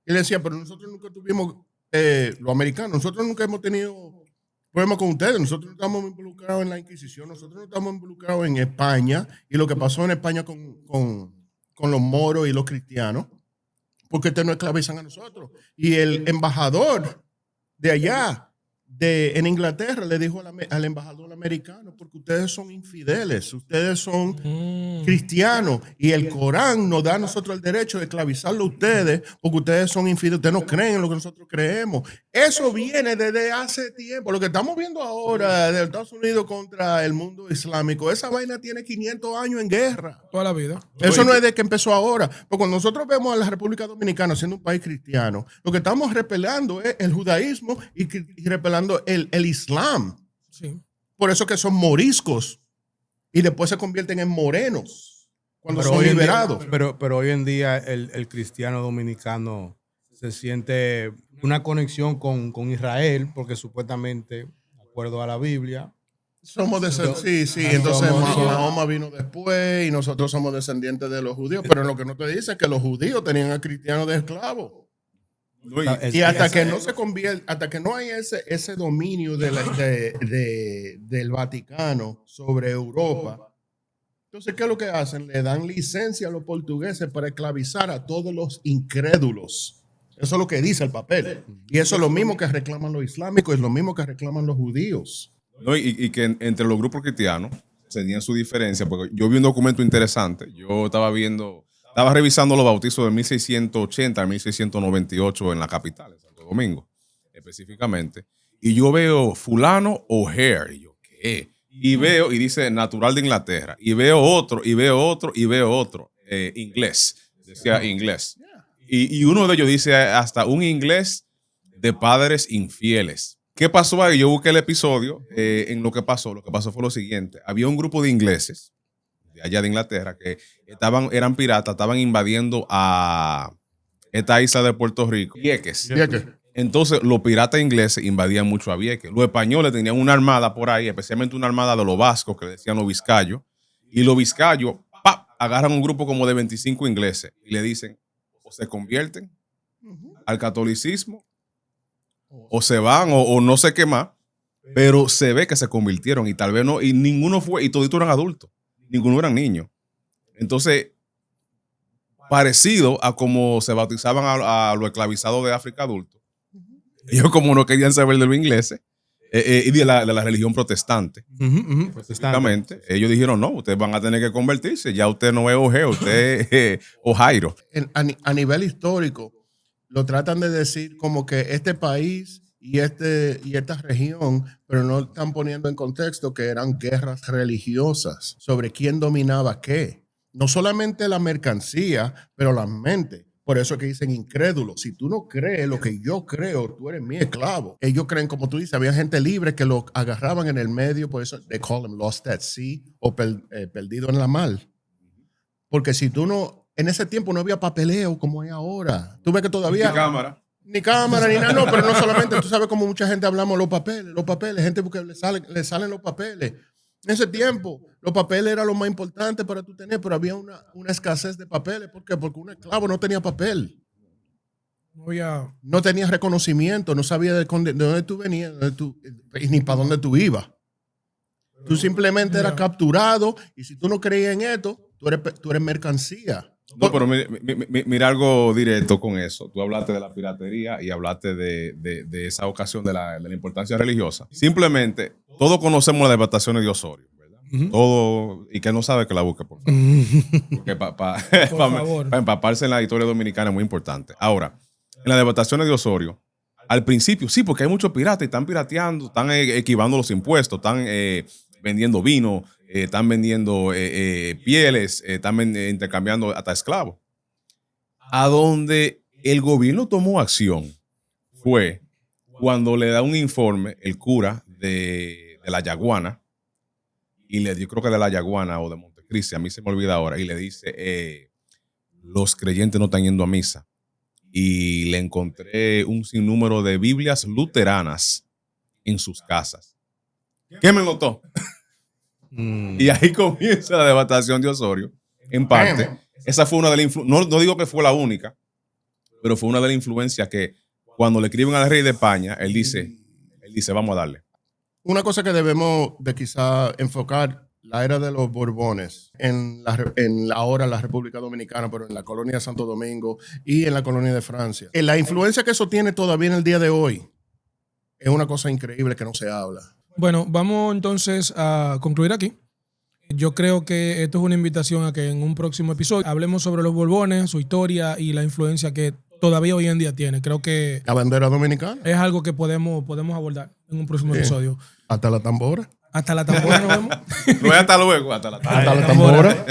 Y le decía, pero nosotros nunca tuvimos, los americanos, nosotros nunca hemos tenido problemas con ustedes. Nosotros no estamos involucrados en la Inquisición, nosotros no estamos involucrados en España y lo que pasó en España con los moros y los cristianos, porque ustedes no esclavizan a nosotros. Y el embajador de allá, en Inglaterra, le dijo al embajador americano, porque ustedes son infideles, ustedes son cristianos, y el Corán nos da a nosotros el derecho de esclavizarlo a ustedes, porque ustedes son infideles, ustedes no creen en lo que nosotros creemos. Eso viene desde hace tiempo. Lo que estamos viendo ahora de Estados Unidos contra el mundo islámico, esa vaina tiene 500 años en guerra. Toda la vida. Eso no es de que empezó ahora. Porque cuando nosotros vemos a la República Dominicana siendo un país cristiano, lo que estamos repelando es el judaísmo y repelando el islam. Sí. Por eso que son moriscos y después se convierten en morenos cuando son hoy en día- liberados. pero hoy en día el cristiano dominicano se siente una conexión con Israel, porque supuestamente, de acuerdo a la Biblia, Somos descendientes, sí. Entonces Mahoma vino después y nosotros somos descendientes de los judíos. Pero lo que no te dice es que los judíos tenían a cristianos de esclavos. Y hasta que no se convierte, hasta que no hay ese dominio del Vaticano sobre Europa, entonces, ¿qué es lo que hacen? Le dan licencia a los portugueses para esclavizar a todos los incrédulos. Eso es lo que dice el papel. Y eso es lo mismo que reclaman los islámicos, es lo mismo que reclaman los judíos. No, y que entre los grupos cristianos tenían su diferencia, porque yo vi un documento interesante. Yo estaba revisando los bautizos de 1680 a 1698 en la capital, en Santo Domingo, específicamente. Y yo veo fulano O'Hare. Y yo, ¿qué? Y veo, y dice natural de Inglaterra. Y veo otro, y veo otro, y veo otro. Inglés. Decía inglés. Y uno de ellos dice hasta un inglés de padres infieles. ¿Qué pasó ahí? Yo busqué el episodio en lo que pasó. Lo que pasó fue lo siguiente. Había un grupo de ingleses de allá de Inglaterra que eran piratas, estaban invadiendo a esta isla de Puerto Rico, Vieques. Entonces, los piratas ingleses invadían mucho a Vieques. Los españoles tenían una armada por ahí, especialmente una armada de los vascos, que le decían los vizcayos. Y los vizcayos, agarran un grupo como de 25 ingleses y le dicen, o se convierten al catolicismo, o se van, o no sé qué más. Pero se ve que se convirtieron y tal vez no, y ninguno fue, y toditos eran adultos, ninguno eran niños. Entonces, parecido a como se bautizaban a los esclavizados de África adultos. Ellos como no querían saber de los ingleses y de la religión protestante. Protestante. Ellos dijeron, no, ustedes van a tener que convertirse. Ya usted no es O'Hare, usted es Ojairo. A nivel histórico, lo tratan de decir como que este país y esta región, pero no están poniendo en contexto que eran guerras religiosas sobre quién dominaba qué. No solamente la mercancía, pero la mente. Por eso es que dicen incrédulos. Si tú no crees lo que yo creo, tú eres mi esclavo. Ellos creen, como tú dices, había gente libre que lo agarraban en el medio, por eso they call them lost at sea o perdido en la mar. Porque si tú no, en ese tiempo no había papeleo como hay ahora. Tú ves que todavía... Ni cámara, ni nada, no, pero no solamente, tú sabes como mucha gente hablamos los papeles, gente porque le salen los papeles. En ese tiempo, los papeles eran lo más importante para tú tener, pero había una escasez de papeles. ¿Por qué? Porque un esclavo no tenía papel. No tenía reconocimiento, no sabía de dónde tú venías, ni para dónde tú ibas. Tú simplemente eras capturado y si tú no creías en esto, tú eres mercancía. No, pero mira algo directo con eso. Tú hablaste de la piratería y hablaste de esa ocasión de la importancia religiosa. Simplemente, todos conocemos las devastaciones de Osorio, ¿verdad? Todo, y que no sabe que la busque, por favor. Porque favor. para empaparse en la historia dominicana es muy importante. Ahora, en las devastaciones de Osorio, al principio, sí, porque hay muchos piratas y están pirateando, están esquivando los impuestos, están vendiendo vino, están vendiendo pieles, están intercambiando hasta esclavos. A donde el gobierno tomó acción fue cuando le da un informe el cura de la Yaguana, y le dio, creo que de la Yaguana o de Montecristi, a mí se me olvida ahora, y le dice, los creyentes no están yendo a misa. Y le encontré un sinnúmero de Biblias luteranas en sus casas. ¿Qué me notó? Y ahí comienza la devastación de Osorio, en parte. Esa fue una de las influencias, no digo que fue la única, pero fue una de las influencias que cuando le escriben al rey de España, él dice, vamos a darle. Una cosa que debemos de quizá enfocar, la era de los Borbones en ahora la República Dominicana, pero en la colonia de Santo Domingo y en la colonia de Francia. La influencia que eso tiene todavía en el día de hoy es una cosa increíble que no se habla. Bueno, vamos entonces a concluir aquí. Yo creo que esto es una invitación a que en un próximo episodio hablemos sobre los Borbones, su historia y la influencia que todavía hoy en día tiene. Creo que la bandera dominicana es algo que podemos abordar en un próximo episodio. Hasta la tambora. Hasta la tambora nos vemos. No es hasta luego, hasta la tambora.